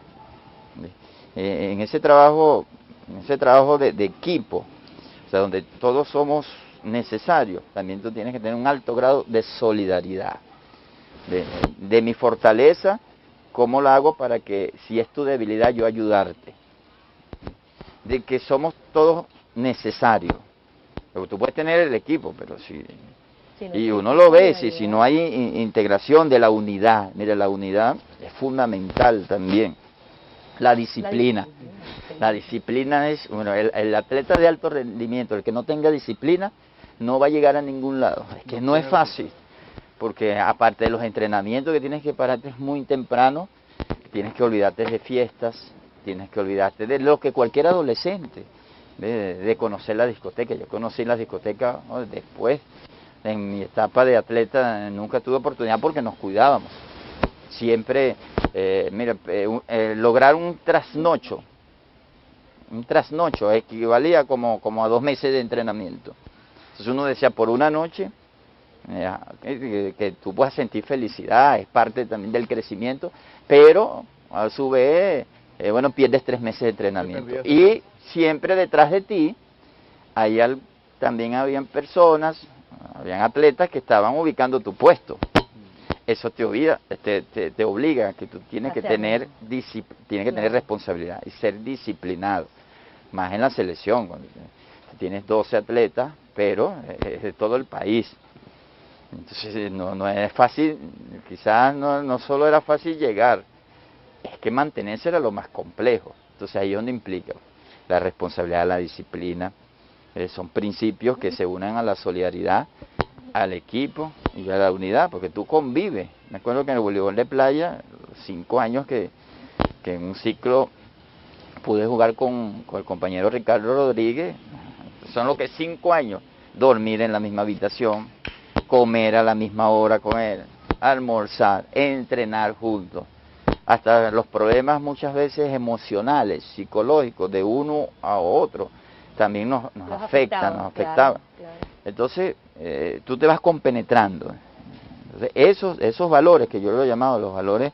En ese trabajo de equipo, o sea, donde todos somos necesarios, también tú tienes que tener un alto grado de solidaridad. De mi fortaleza, ¿cómo lo hago para que, si es tu debilidad, yo ayudarte? De que somos todos necesarios. Tú puedes tener el equipo, pero y uno lo ve, si no hay integración de la unidad. Mira, la unidad es fundamental también. La disciplina. La disciplina es, bueno, el atleta de alto rendimiento, el que no tenga disciplina, no va a llegar a ningún lado. Es que no es fácil, porque aparte de los entrenamientos que tienes que pararte muy temprano, tienes que olvidarte de fiestas, tienes que olvidarte de lo que cualquier adolescente, de conocer la discoteca. Yo conocí la discoteca después, en mi etapa de atleta nunca tuve oportunidad porque nos cuidábamos. Siempre, lograr un trasnocho equivalía como a 2 meses de entrenamiento. Entonces uno decía, por una noche, que tú puedas sentir felicidad, es parte también del crecimiento, pero a su vez, pierdes 3 meses de entrenamiento. Y siempre detrás de ti, también habían personas, habían atletas que estaban ubicando tu puesto. Eso te obliga a que tú tienes que tener responsabilidad y ser disciplinado. Más en la selección, cuando tienes 12 atletas, pero es de todo el país. Entonces no es fácil, quizás no solo era fácil llegar, es que mantenerse era lo más complejo. Entonces ahí es donde implica la responsabilidad, la disciplina, son principios que se unen a la solidaridad, al equipo y a la unidad, porque tú convives. Me acuerdo que en el voleibol de playa, 5 años que en un ciclo pude jugar con el compañero Ricardo Rodríguez, son lo que 5 años, dormir en la misma habitación, comer a la misma hora con él, almorzar, entrenar juntos. Hasta los problemas muchas veces emocionales, psicológicos de uno a otro, también nos afectaban. Claro. Entonces, tú te vas compenetrando. Entonces, esos valores, que yo lo he llamado los valores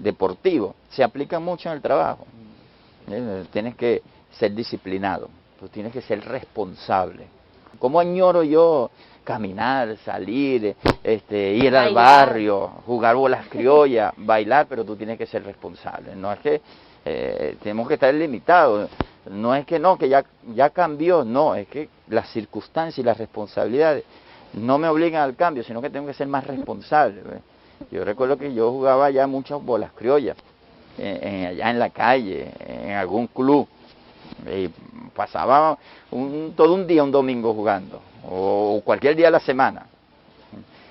deportivos, se aplican mucho en el trabajo. Tienes que ser disciplinado, tú tienes que ser responsable ¿Cómo añoro yo caminar, salir, ir al Bailar. barrio, jugar bolas criollas, bailar? Pero tú tienes que ser responsable, no es que tenemos que estar limitados, no es que no, que ya cambió, no, es que las circunstancias y las responsabilidades no me obligan al cambio, sino que tengo que ser más responsable, ¿ves? Yo recuerdo que yo jugaba ya muchas bolas criollas, allá en la calle, en algún club, y pasaba todo un día, un domingo jugando, o cualquier día de la semana,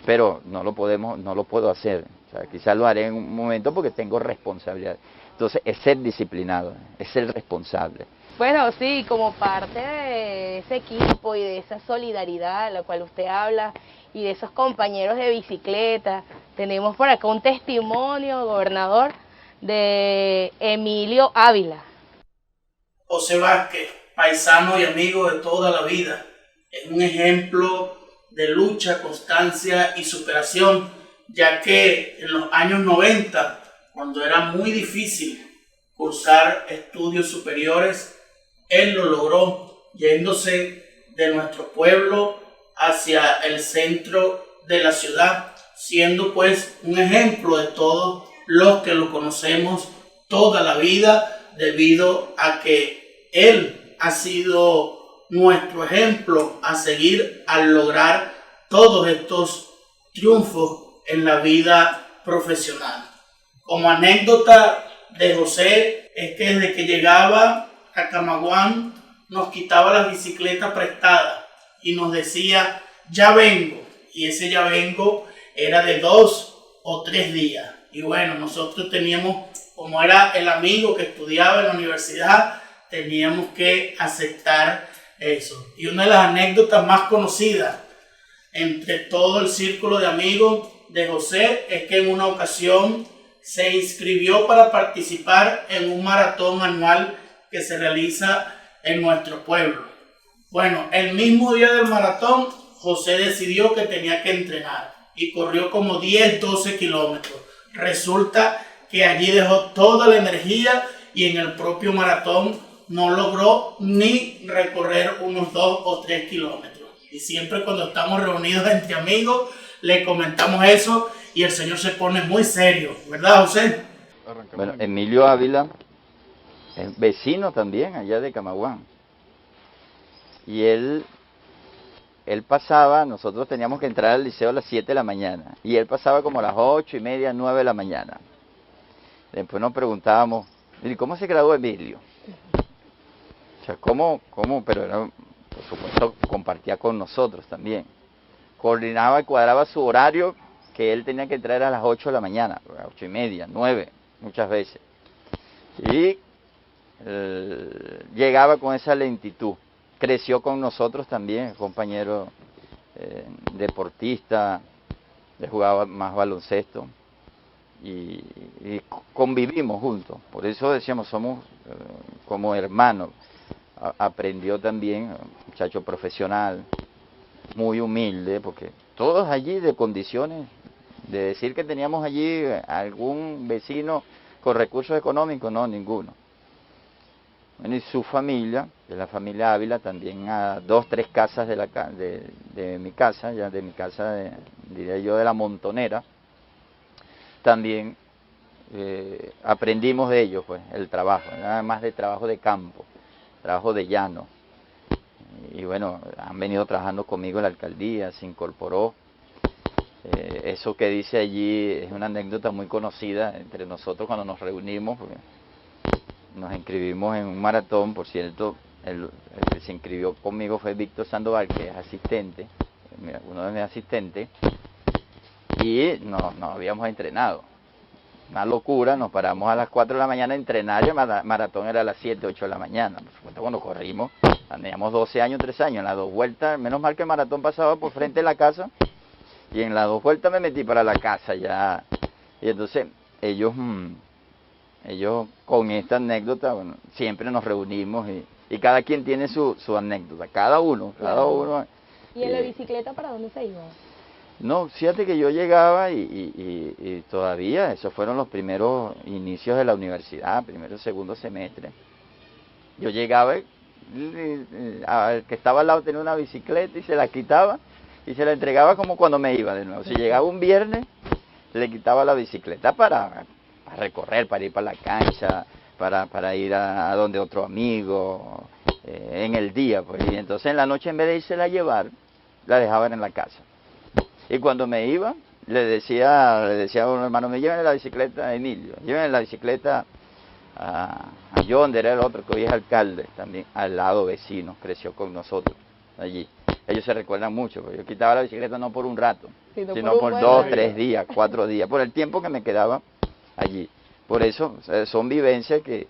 pero no lo puedo hacer. O sea, quizás lo haré en un momento porque tengo responsabilidad. Entonces, es ser disciplinado, es ser responsable. Bueno, sí, como parte de ese equipo y de esa solidaridad de la cual usted habla y de esos compañeros de bicicleta, tenemos por acá un testimonio, gobernador, de Emilio Ávila. José Vázquez, paisano y amigo de toda la vida, es un ejemplo de lucha, constancia y superación, ya que en los años 90, cuando era muy difícil cursar estudios superiores, él lo logró, yéndose de nuestro pueblo hacia el centro de la ciudad, siendo pues un ejemplo de todos los que lo conocemos toda la vida, debido a que él ha sido nuestro ejemplo a seguir al lograr todos estos triunfos en la vida profesional. Como anécdota de José es que desde que llegaba a Camaguán nos quitaba las bicicletas prestadas y nos decía, ya vengo, y ese ya vengo era de 2 o 3 días. Y bueno, nosotros teníamos, como era el amigo que estudiaba en la universidad, teníamos que aceptar eso. Y una de las anécdotas más conocidas entre todo el círculo de amigos de José es que en una ocasión se inscribió para participar en un maratón anual que se realiza en nuestro pueblo. Bueno, el mismo día del maratón, José decidió que tenía que entrenar y corrió como 10-12 kilómetros. Resulta que allí dejó toda la energía y en el propio maratón no logró ni recorrer unos 2 o 3 kilómetros. Y siempre cuando estamos reunidos entre amigos, le comentamos eso y el señor se pone muy serio, ¿verdad, José? Bueno, Emilio Ávila es vecino también allá de Camaguán. Y él pasaba, nosotros teníamos que entrar al liceo a las 7 de la mañana, y él pasaba como a las 8:30, 9 de la mañana. Después nos preguntábamos, ¿y cómo se graduó Emilio? O sea, ¿cómo? Pero era, por supuesto, compartía con nosotros también. Coordinaba y cuadraba su horario, que él tenía que entrar a las 8 de la mañana, a 8:30, 9, muchas veces. Y llegaba con esa lentitud. Creció con nosotros también, compañero deportista, le jugaba más baloncesto y convivimos juntos. Por eso decíamos, somos como hermanos. Aprendió también, muchacho profesional, muy humilde, porque todos allí de condiciones, de decir que teníamos allí algún vecino con recursos económicos, no, ninguno. Bueno, y su familia, de la familia Ávila, también a 2-3 casas de mi casa, ya de mi casa, diría yo, de la Montonera, también aprendimos de ellos, pues, el trabajo, nada más de trabajo de campo, trabajo de llano. Y bueno, han venido trabajando conmigo en la alcaldía, se incorporó. Eso que dice allí es una anécdota muy conocida entre nosotros cuando nos reunimos, porque nos inscribimos en un maratón. Por cierto, el que se inscribió conmigo fue Víctor Sandoval, que es asistente, uno de mis asistentes, y no habíamos entrenado. Una locura, nos paramos a las 4 de la mañana a entrenar, y el maratón era a las 7, 8 de la mañana. Por supuesto, cuando corrimos, teníamos 12 años, 13 años, en las 2 vueltas, menos mal que el maratón pasaba por frente de la casa, y en las 2 vueltas me metí para la casa ya. Y entonces ellos con esta anécdota, bueno, siempre nos reunimos y cada quien tiene su anécdota, cada uno. ¿Y en la bicicleta para dónde se iba? No, fíjate que yo llegaba y todavía, esos fueron los primeros inicios de la universidad, primero, segundo semestre. Yo llegaba al que estaba al lado tenía una bicicleta y se la quitaba y se la entregaba como cuando me iba de nuevo. Si llegaba un viernes, le quitaba la bicicleta para recorrer, para ir para la cancha, para ir a donde otro amigo, en el día, pues. Y entonces en la noche, en vez de irse a llevar, la dejaban en la casa. Y cuando me iba, le decía a un hermano, me lleven la bicicleta a Emilio, lleven la bicicleta a Yonder, era el otro que hoy es alcalde, también al lado vecino, creció con nosotros allí. Ellos se recuerdan mucho, porque yo quitaba la bicicleta no por un rato, sino por 2, 3 días, 4 días, por el tiempo que me quedaba allí. Por eso son vivencias que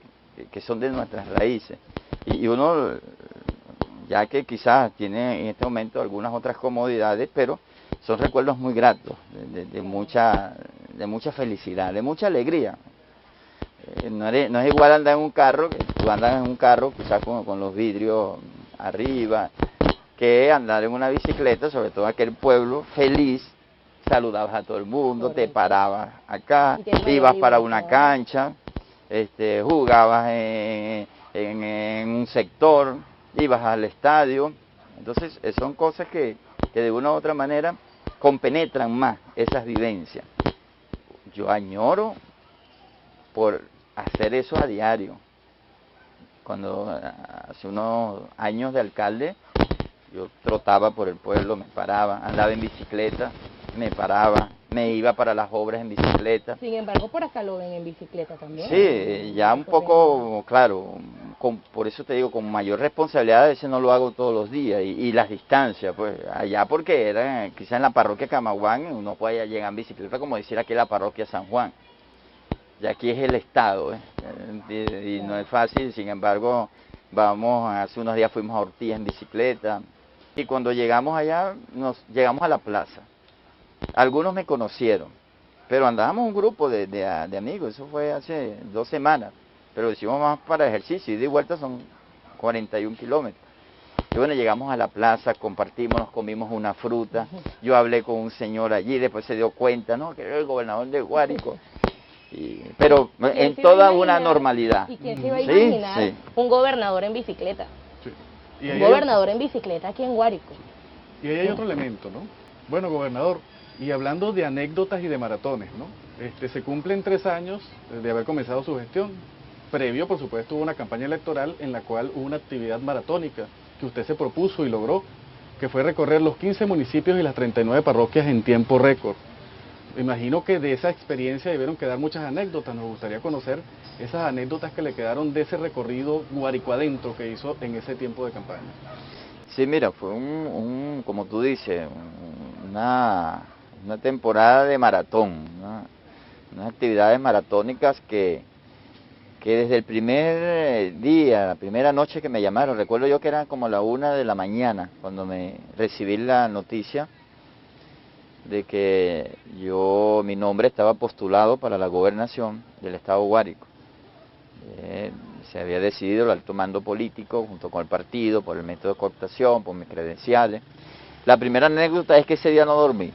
son de nuestras raíces. Y uno, ya que quizás tiene en este momento algunas otras comodidades, pero son recuerdos muy gratos, de mucha felicidad, de mucha alegría. No es igual andar en un carro, que tú andas en un carro quizás con los vidrios arriba, que andar en una bicicleta, sobre todo aquel pueblo feliz, saludabas a todo el mundo, te parabas acá, ibas para una cancha, jugabas en un sector, ibas al estadio. Entonces son cosas que de una u otra manera compenetran más esas vivencias. Yo añoro por hacer eso a diario. Cuando hace unos años de alcalde, yo trotaba por el pueblo, me paraba, andaba en bicicleta, me paraba, me iba para las obras en bicicleta. Sin embargo, por acá lo ven en bicicleta también. Sí, ya un poco, claro, por eso te digo, con mayor responsabilidad, a veces no lo hago todos los días, y las distancias, pues allá porque era, quizá en la parroquia Camaguán, uno puede llegar en bicicleta, como decir aquí la parroquia San Juan. Y aquí es el estado, y no es fácil. Sin embargo, hace unos días fuimos a Ortiz en bicicleta, y cuando llegamos allá, llegamos a la plaza. Algunos me conocieron, pero andábamos un grupo de amigos, eso fue hace 2 semanas, pero hicimos más para ejercicio, y de vuelta son 41 kilómetros. Y bueno, llegamos a la plaza, compartimos, nos comimos una fruta, yo hablé con un señor allí, después se dio cuenta, ¿no?, que era el gobernador de Guárico. Pero en toda una normalidad. ¿Y quién se iba a imaginar un gobernador en bicicleta? Sí. Un gobernador en bicicleta aquí en Guárico. Y ahí hay otro elemento, ¿no? Bueno, gobernador, y hablando de anécdotas y de maratones, ¿no? Se cumplen 3 años de haber comenzado su gestión. Previo, por supuesto, hubo una campaña electoral en la cual hubo una actividad maratónica que usted se propuso y logró, que fue recorrer los 15 municipios y las 39 parroquias en tiempo récord. Me imagino que de esa experiencia debieron quedar muchas anécdotas. Nos gustaría conocer esas anécdotas que le quedaron de ese recorrido Guárico adentro que hizo en ese tiempo de campaña. Sí, mira, fue como tú dices, una temporada de maratón, unas actividades maratónicas que desde el primer día, la primera noche que me llamaron, recuerdo yo que era como la 1 de la mañana, cuando me recibí la noticia de que mi nombre estaba postulado para la gobernación del estado Guárico. Se había decidido el alto mando político junto con el partido, por el método de cooptación, por mis credenciales. La primera anécdota es que ese día no dormí.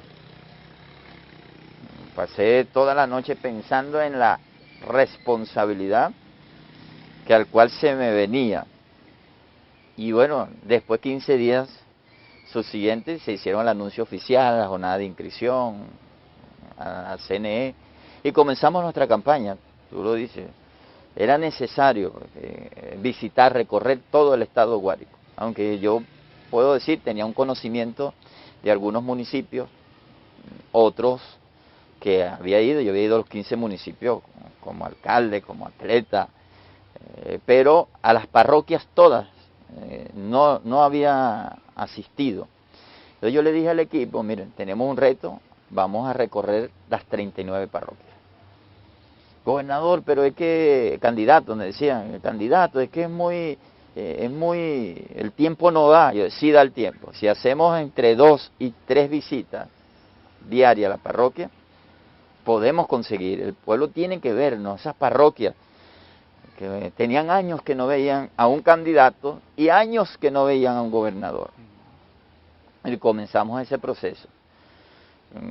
Pasé toda la noche pensando en la responsabilidad al cual se me venía. Y bueno, después 15 días subsiguientes se hicieron el anuncio oficial, la jornada de inscripción al CNE, y comenzamos nuestra campaña. Tú lo dices, era necesario visitar, recorrer todo el estado Guárico, aunque yo puedo decir, tenía un conocimiento de algunos municipios, otros que yo había ido a los 15 municipios como alcalde, como atleta, pero a las parroquias todas no había asistido. Entonces yo le dije al equipo, miren, tenemos un reto, vamos a recorrer las 39 parroquias. Gobernador, pero es que, candidato, me decían, el candidato, es que el tiempo no da. Yo sí da el tiempo. Si hacemos entre 2 y 3 visitas diarias a la parroquia, podemos conseguir. El pueblo tiene que vernos, esas parroquias que tenían años que no veían a un candidato y años que no veían a un gobernador. Y comenzamos ese proceso.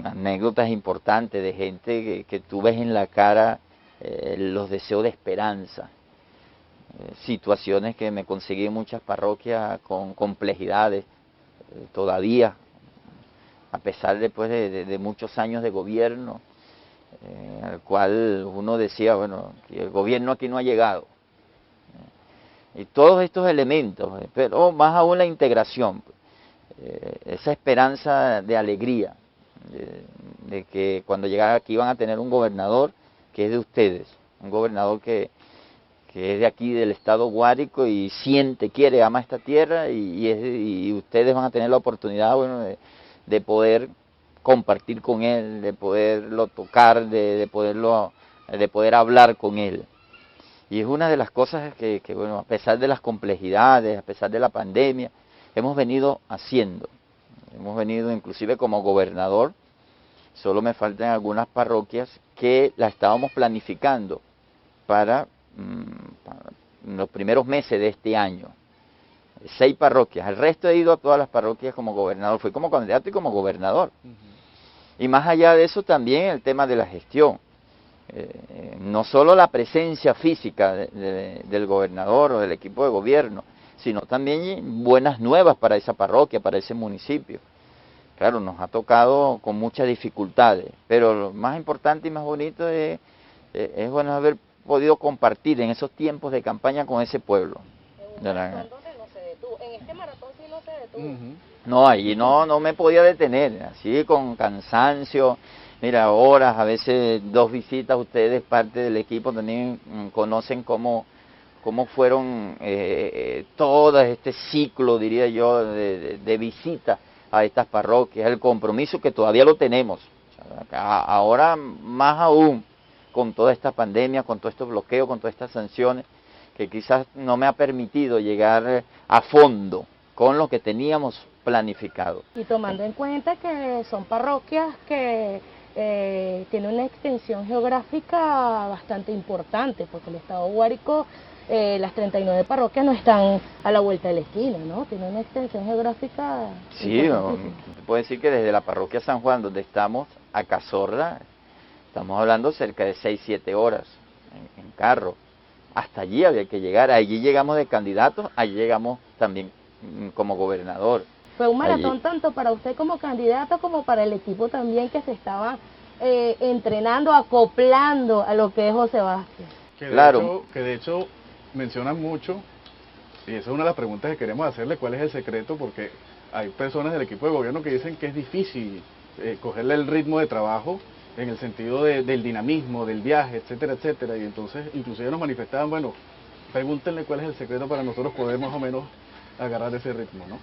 Anécdotas importantes de gente que tú ves en la cara los deseos de esperanza. situaciones que me conseguí en muchas parroquias con complejidades todavía, a pesar después de muchos años de gobierno, al cual uno decía, bueno, que el gobierno aquí no ha llegado. Y todos estos elementos, pero más aún la integración, esa esperanza de alegría, de que cuando llegaran aquí van a tener un gobernador que es de ustedes, un gobernador que es de aquí del estado Guárico y siente, quiere, ama esta tierra y ustedes van a tener la oportunidad, bueno, de poder compartir con él, de poderlo tocar, de poder hablar con él. Y es una de las cosas que, bueno, a pesar de las complejidades, a pesar de la pandemia, hemos venido haciendo. Hemos venido inclusive como gobernador, solo me faltan algunas parroquias que la estábamos planificando para los primeros meses de este año. 6 parroquias, el resto he ido a todas las parroquias como gobernador, fui como candidato y como gobernador. Y más allá de eso también el tema de la gestión. No solo la presencia física del gobernador o del equipo de gobierno, sino también buenas nuevas para esa parroquia, para ese municipio. Claro, nos ha tocado con muchas dificultades, pero lo más importante y más bonito es bueno haber podido compartir en esos tiempos de campaña con ese pueblo. En un maratón donde no se detuvo, en este maratón sí no se detuvo. No, allí no me podía detener, así con cansancio. Mira, horas, a veces 2 visitas, ustedes, parte del equipo, también conocen cómo fueron todo este ciclo, diría yo, de visitas a estas parroquias, el compromiso que todavía lo tenemos. O sea, ahora más aún, con toda esta pandemia, con todos estos bloqueos, con todas estas sanciones, que quizás no me ha permitido llegar a fondo con lo que teníamos planificado. Y tomando en cuenta que son parroquias que tienen una extensión geográfica bastante importante, porque el estado Guárico, las 39 parroquias no están a la vuelta de la esquina, ¿no? Tiene una extensión geográfica. Sí, te puedo decir que desde la parroquia San Juan, donde estamos, a Cazorla, estamos hablando cerca de 6-7 horas en carro. Hasta allí había que llegar, allí llegamos de candidatos, allí llegamos también como gobernador. Fue un maratón allí, tanto para usted como candidato como para el equipo también que se estaba entrenando, acoplando a lo que es José Vázquez. Que de hecho mencionan mucho, y esa es una de las preguntas que queremos hacerle, ¿cuál es el secreto? Porque hay personas del equipo de gobierno que dicen que es difícil cogerle el ritmo de trabajo en el sentido del dinamismo, del viaje, etcétera, etcétera, y entonces inclusive nos manifestaban, bueno, pregúntenle cuál es el secreto para nosotros poder más o menos agarrar ese ritmo, ¿no?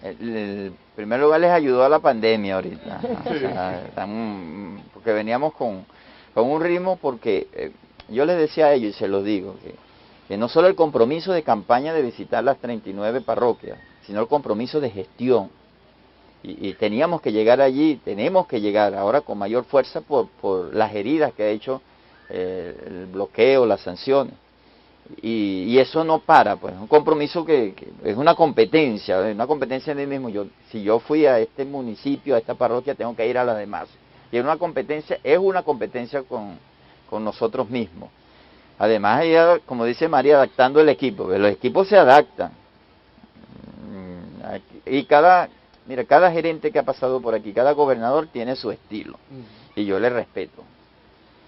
En primer lugar les ayudó a la pandemia ahorita, Sí. o sea, porque veníamos con un ritmo, porque yo les decía a ellos y se los digo, que no solo el compromiso de campaña de visitar las 39 parroquias, sino el compromiso de gestión. Y teníamos que llegar allí, tenemos que llegar ahora con mayor fuerza por las heridas que ha hecho el bloqueo, las sanciones. Y eso no para, pues, un compromiso que es una competencia de mí mismo. Si yo fui a este municipio, a esta parroquia, tengo que ir a las demás. Y es una competencia con nosotros mismos. Además, ella, como dice María, adaptando el equipo, los equipos se adaptan. Y cada gerente que ha pasado por aquí, cada gobernador tiene su estilo. Y yo le respeto.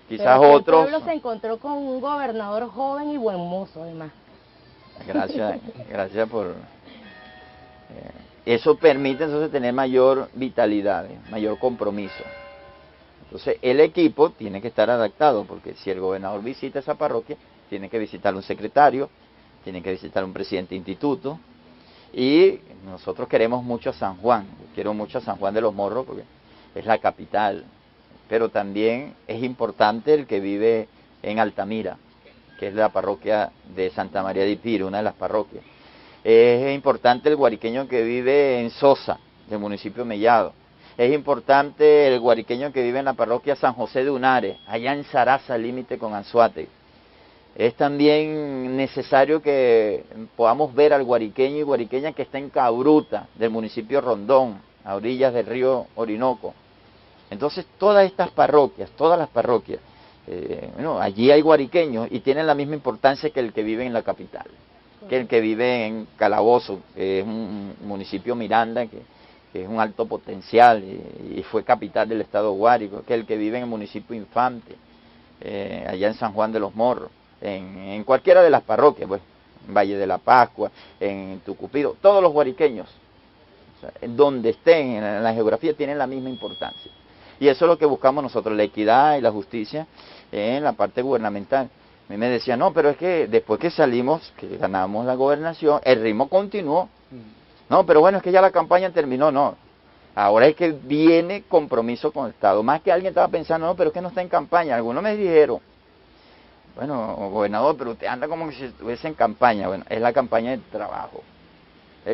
Quizás Pero otros... el pueblo se encontró con un gobernador joven y buen mozo, además. Gracias por... eso permite entonces tener mayor vitalidad, mayor compromiso. Entonces el equipo tiene que estar adaptado, porque si el gobernador visita esa parroquia, tiene que visitar un secretario, tiene que visitar un presidente de instituto, y nosotros queremos mucho a San Juan. Yo quiero mucho a San Juan de los Morros porque es la capital, pero también es importante el que vive en Altamira, que es la parroquia de Santa María de Ipiro, una de las parroquias. Es importante el guariqueño que vive en Sosa, del municipio de Mellado. Es importante el guariqueño que vive en la parroquia San José de Unares, allá en Zaraza, límite con Anzoátegui. Es también necesario que podamos ver al guariqueño y guariqueña que está en Cabruta, del municipio de Rondón, a orillas del río Orinoco. Entonces todas las parroquias Bueno, allí hay guariqueños y tienen la misma importancia que el que vive en la capital, que el que vive en Calabozo, que es un municipio Miranda, que es un alto potencial y fue capital del estado Guárico, que el que vive en el municipio Infante, allá en San Juan de los Morros, en cualquiera de las parroquias, pues, en Valle de la Pascua, en Tucupido, todos los guariqueños, o sea, donde estén en la geografía, tienen la misma importancia. Y eso es lo que buscamos nosotros, la equidad y la justicia en la parte gubernamental. A mí me decían, no, pero es que después que salimos, que ganamos la gobernación, el ritmo continuó. No, pero bueno, es que ya la campaña terminó, no. Ahora es que viene compromiso con el Estado. Más que alguien estaba pensando, no, pero es que no está en campaña. Algunos me dijeron, bueno, gobernador, pero usted anda como si estuviese en campaña. Bueno, es la campaña del trabajo.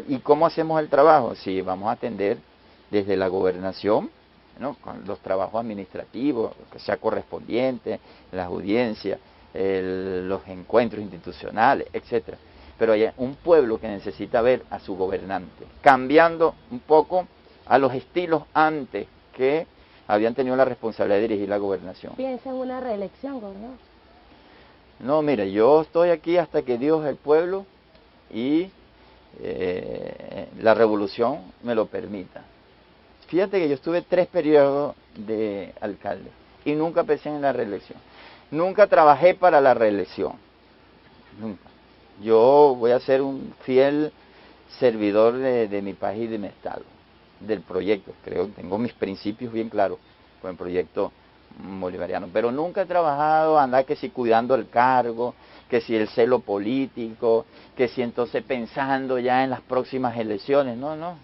¿Y cómo hacemos el trabajo? Sí, vamos a atender desde la gobernación, ¿no?, con los trabajos administrativos, que sea correspondiente, las audiencias, los encuentros institucionales, etcétera. Pero hay un pueblo que necesita ver a su gobernante, cambiando un poco a los estilos antes que habían tenido la responsabilidad de dirigir la gobernación. ¿Piensa en una reelección, gobernador? No, mire, yo estoy aquí hasta que Dios, el pueblo y la revolución me lo permita. Fíjate que yo estuve 3 periodos de alcalde y nunca pensé en la reelección. Nunca trabajé para la reelección. Nunca. Yo voy a ser un fiel servidor de mi país y de mi estado, del proyecto. Creo que tengo mis principios bien claros con el proyecto bolivariano. Pero nunca he trabajado, andar que si cuidando el cargo, que si el celo político, que si entonces pensando ya en las próximas elecciones. No, no.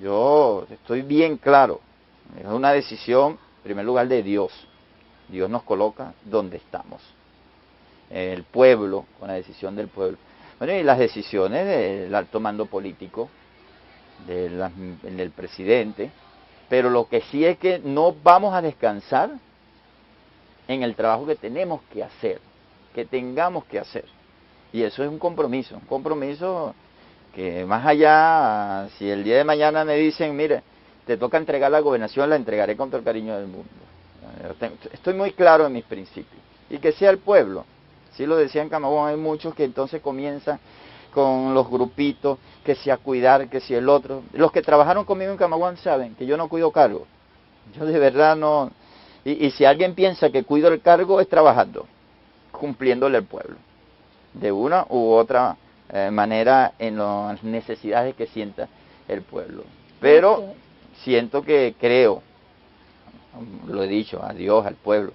Yo estoy bien claro, es una decisión, en primer lugar, de Dios. Dios nos coloca donde estamos. El pueblo, con la decisión del pueblo. Bueno, y las decisiones del alto mando político, del presidente, pero lo que sí es que no vamos a descansar en el trabajo que tenemos que hacer, que tengamos que hacer. Y eso es un compromiso que más allá, si el día de mañana me dicen, mire, te toca entregar la gobernación, la entregaré con todo el cariño del mundo. Estoy muy claro en mis principios. Y que sea el pueblo. Sí lo decía en Camagüey, hay muchos que entonces comienzan con los grupitos, que si a cuidar, que si el otro. Los que trabajaron conmigo en Camagüey saben que yo no cuido cargo. Yo de verdad no. Y si alguien piensa que cuido el cargo, es trabajando, cumpliéndole al pueblo, de una u otra manera en las necesidades que sienta el pueblo. Pero siento que creo, lo he dicho, a Dios, al pueblo,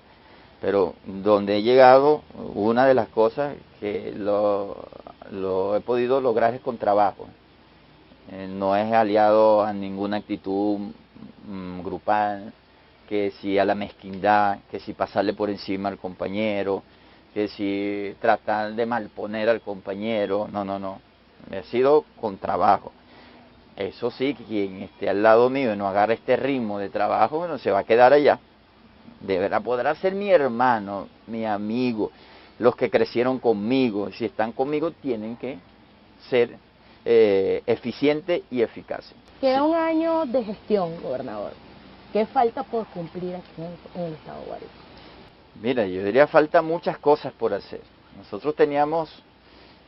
pero donde he llegado, una de las cosas que lo he podido lograr es con trabajo. No es aliado a ninguna actitud grupal, que si a la mezquindad, que si pasarle por encima al compañero, que si tratar de malponer al compañero. No, no, no. Ha sido con trabajo. Eso sí, quien esté al lado mío y no agarre este ritmo de trabajo, bueno, se va a quedar allá. De verdad, podrá ser mi hermano, mi amigo, los que crecieron conmigo. Si están conmigo, tienen que ser eficientes y eficaces. Queda un año de gestión, gobernador. ¿Qué falta por cumplir aquí en el estado Guárico? Mira, yo diría falta muchas cosas por hacer. Nosotros teníamos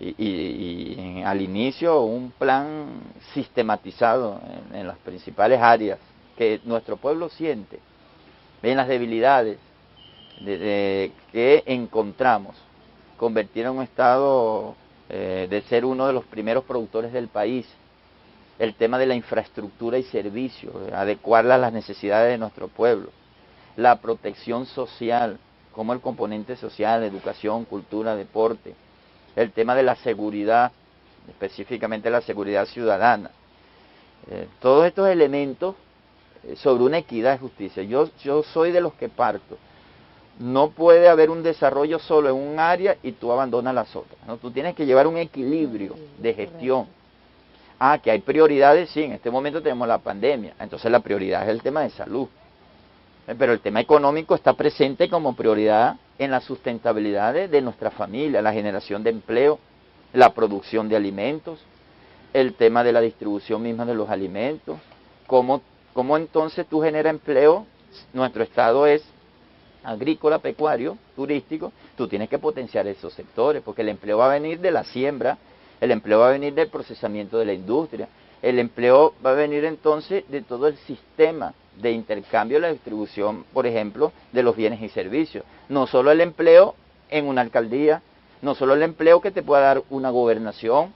al inicio un plan sistematizado en las principales áreas que nuestro pueblo siente, en las debilidades que encontramos, convertir a un estado de ser uno de los primeros productores del país, el tema de la infraestructura y servicios, adecuarla a las necesidades de nuestro pueblo, la protección social, como el componente social, educación, cultura, deporte, el tema de la seguridad, específicamente la seguridad ciudadana. Todos estos elementos sobre una equidad y justicia. Yo soy de los que parto. No puede haber un desarrollo solo en un área y tú abandonas las otras, ¿no? Tú tienes que llevar un equilibrio de gestión. Que hay prioridades, sí, en este momento tenemos la pandemia, entonces la prioridad es el tema de salud. Pero el tema económico está presente como prioridad en la sustentabilidad de nuestra familia, la generación de empleo, la producción de alimentos, el tema de la distribución misma de los alimentos, cómo entonces tú generas empleo. Nuestro estado es agrícola, pecuario, turístico, tú tienes que potenciar esos sectores, porque el empleo va a venir de la siembra, el empleo va a venir del procesamiento de la industria, el empleo va a venir entonces de todo el sistema de intercambio y la distribución, por ejemplo, de los bienes y servicios. No solo el empleo en una alcaldía, no solo el empleo que te pueda dar una gobernación,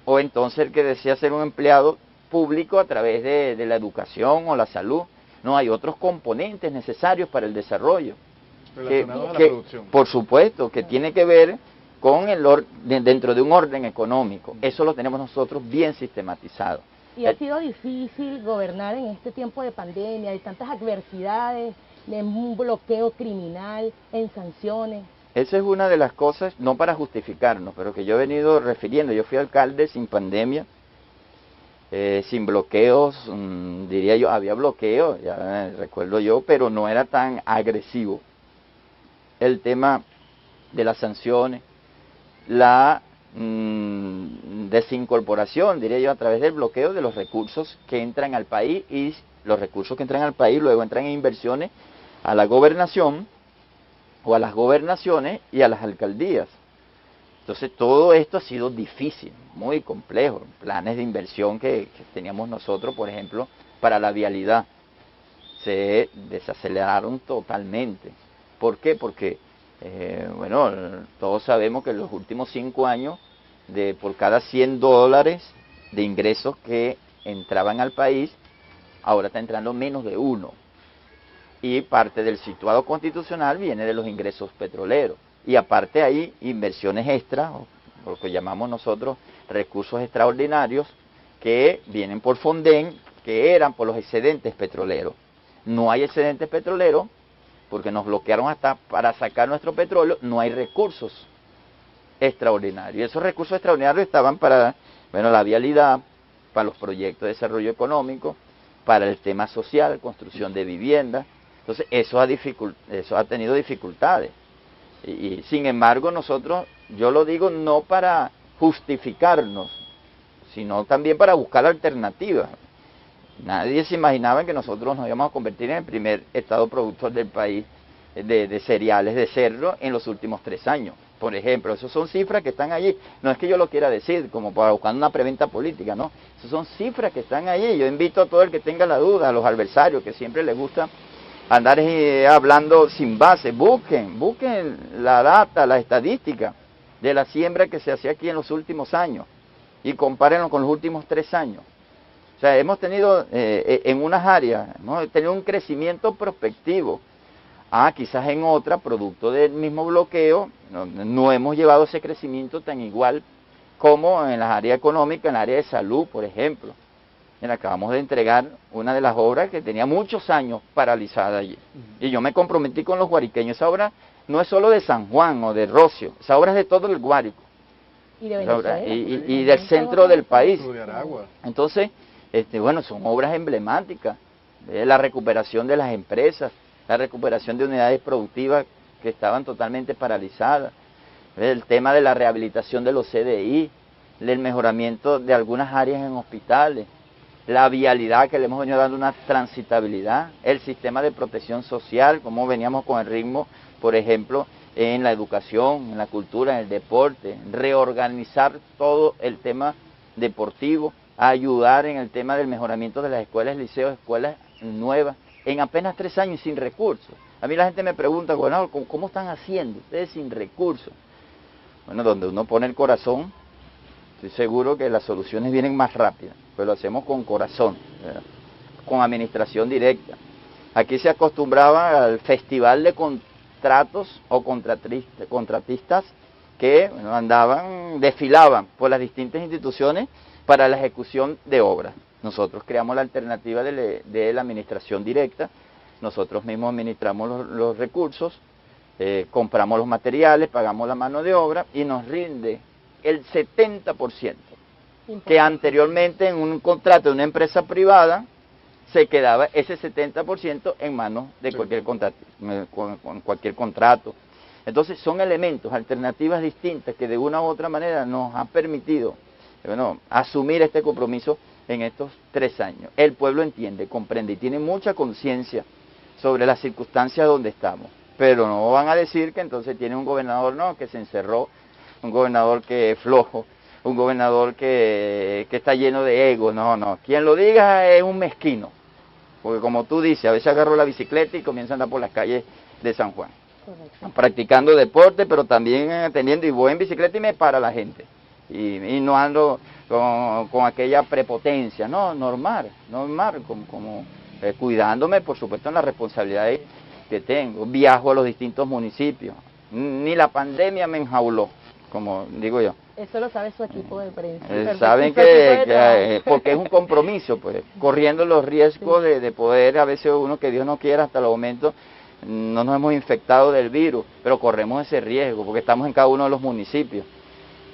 o entonces el que desea ser un empleado público a través de la educación o la salud. No, hay otros componentes necesarios para el desarrollo. Relacionados a la producción. Por supuesto, que tiene que ver con dentro de un orden económico. Eso lo tenemos nosotros bien sistematizado. Y ha sido difícil gobernar en este tiempo de pandemia, de tantas adversidades, en un bloqueo criminal, en sanciones. Esa es una de las cosas, no para justificarnos, pero que yo he venido refiriendo. Yo fui alcalde sin pandemia, sin bloqueos, diría yo, había bloqueo, ya recuerdo yo, pero no era tan agresivo. El tema de las sanciones, la desincorporación, diría yo, a través del bloqueo de los recursos que entran al país, y los recursos que entran al país luego entran en inversiones a la gobernación o a las gobernaciones y a las alcaldías. Entonces todo esto ha sido difícil, muy complejo. Planes de inversión que teníamos nosotros, por ejemplo, para la vialidad, se desaceleraron totalmente. ¿Por qué? Porque, bueno, todos sabemos que en los últimos 5 años, por cada $100 de ingresos que entraban al país, ahora está entrando menos de 1. Y parte del situado constitucional viene de los ingresos petroleros. Y aparte hay inversiones extras, o lo que llamamos nosotros recursos extraordinarios, que vienen por Fonden, que eran por los excedentes petroleros. No hay excedentes petroleros, porque nos bloquearon hasta para sacar nuestro petróleo, no hay recursos extraordinarios. Esos recursos extraordinarios estaban para, bueno, la vialidad, para los proyectos de desarrollo económico, para el tema social, construcción de viviendas. Entonces eso ha tenido dificultades. Y sin embargo nosotros, yo lo digo no para justificarnos, sino también para buscar alternativas. Nadie se imaginaba que nosotros nos íbamos a convertir en el primer estado productor del país de cereales de cerdo en los últimos 3 años. Por ejemplo, esas son cifras que están allí. No es que yo lo quiera decir como para buscar una preventa política, no. Esas son cifras que están allí. Yo invito a todo el que tenga la duda, a los adversarios que siempre les gusta andar hablando sin base. Busquen la data, la estadística de la siembra que se hacía aquí en los últimos años y compárenlo con los últimos 3 años. O sea, hemos tenido en unas áreas, hemos tenido un crecimiento prospectivo. Quizás en otra, producto del mismo bloqueo, no hemos llevado ese crecimiento tan igual como en las áreas económicas, en la área de salud, por ejemplo. Acabamos de entregar una de las obras que tenía muchos años paralizada allí. Y yo me comprometí con los guariqueños. Esa obra no es solo de San Juan o de Rocio, esa obra es de todo el Guárico. Y de Venezuela. Y del centro del país. De Aragua. Entonces, bueno, son obras emblemáticas. La recuperación de las empresas, la recuperación de unidades productivas que estaban totalmente paralizadas, el tema de la rehabilitación de los CDI, el mejoramiento de algunas áreas en hospitales, la vialidad que le hemos venido dando una transitabilidad, el sistema de protección social, como veníamos con el ritmo, por ejemplo, en la educación, en la cultura, en el deporte, reorganizar todo el tema deportivo, ayudar en el tema del mejoramiento de las escuelas, liceos, escuelas nuevas, en apenas 3 años sin recursos. A mí la gente me pregunta, bueno, ¿cómo están haciendo ustedes sin recursos? Bueno, donde uno pone el corazón, estoy seguro que las soluciones vienen más rápidas, pero lo hacemos con corazón, ¿verdad? Con administración directa. Aquí se acostumbraba al festival de contratos o contratistas que desfilaban por las distintas instituciones para la ejecución de obras. Nosotros creamos la alternativa de la administración directa, nosotros mismos administramos los recursos, compramos los materiales, pagamos la mano de obra y nos rinde el 70%, que anteriormente en un contrato de una empresa privada se quedaba ese 70% en manos de cualquier contrato. Entonces son elementos, alternativas distintas que de una u otra manera nos han permitido, bueno, asumir este compromiso en estos 3 años. El pueblo entiende, comprende y tiene mucha conciencia sobre las circunstancias donde estamos. pero no van a decir que entonces tiene un gobernador no, que se encerró, un gobernador que es flojo, un gobernador que está lleno de ego. No, quien lo diga es un mezquino, porque como tú dices, a veces agarro la bicicleta y comienzo a andar por las calles de San Juan, correcto, practicando deporte, pero también atendiendo, y voy en bicicleta y me para la gente, y no ando con aquella prepotencia, no, normal, como cuidándome, por supuesto, en las responsabilidades que tengo. Viajo a los distintos municipios, ni la pandemia me enjauló, como digo yo. Eso lo sabe su equipo de prensa. Saben porque es un compromiso, pues, corriendo los riesgos de poder, a veces uno que Dios no quiera, hasta el momento no nos hemos infectado del virus, pero corremos ese riesgo porque estamos en cada uno de los municipios.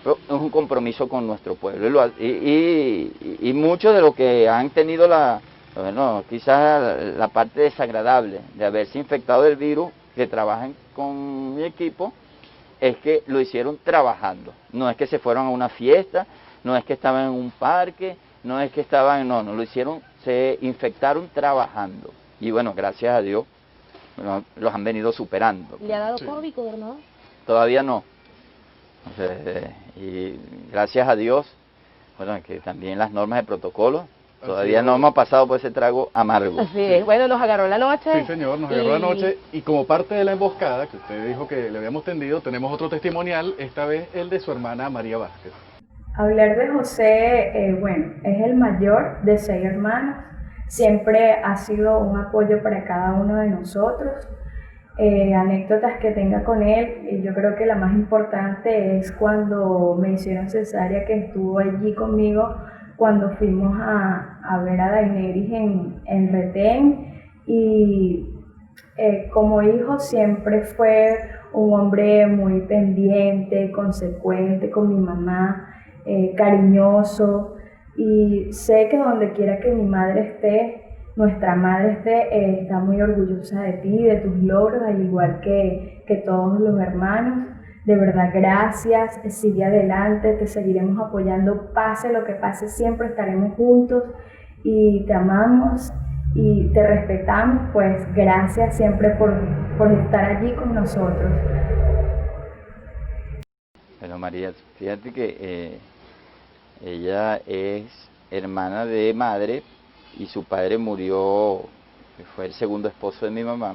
Pero es un compromiso con nuestro pueblo y muchos de los que han tenido quizás la parte desagradable de haberse infectado del virus, que trabajan con mi equipo, es que lo hicieron trabajando. No es que se fueron a una fiesta, no es que estaban en un parque, no es que estaban, no, lo hicieron, se infectaron trabajando. Y bueno, gracias a Dios, bueno, los han venido superando. ¿Le ha dado COVID, gobernador? Todavía no. Y gracias a Dios, bueno, que también las normas de protocolo, todavía no hemos pasado por ese trago amargo. Así es. Bueno, nos agarró la noche. Sí, señor, nos agarró la noche. Y como parte de la emboscada, que usted dijo que le habíamos tendido, tenemos otro testimonial, esta vez el de su hermana María Vázquez. Hablar de José, bueno, es el mayor de 6 hermanos. Siempre ha sido un apoyo para cada uno de nosotros. Anécdotas que tenga con él, yo creo que la más importante es cuando me hicieron cesárea, que estuvo allí conmigo cuando fuimos a ver a Daenerys en Retén, y como hijo siempre fue un hombre muy pendiente, consecuente con mi mamá, cariñoso, y sé que donde quiera que mi madre esté, nuestra madre está muy orgullosa de ti, de tus logros, al igual que todos los hermanos. De verdad, gracias, sigue adelante, te seguiremos apoyando, pase lo que pase, siempre estaremos juntos y te amamos y te respetamos, pues gracias siempre por estar allí con nosotros. Bueno, María, fíjate que ella es hermana de madre y su padre murió, fue el segundo esposo de mi mamá.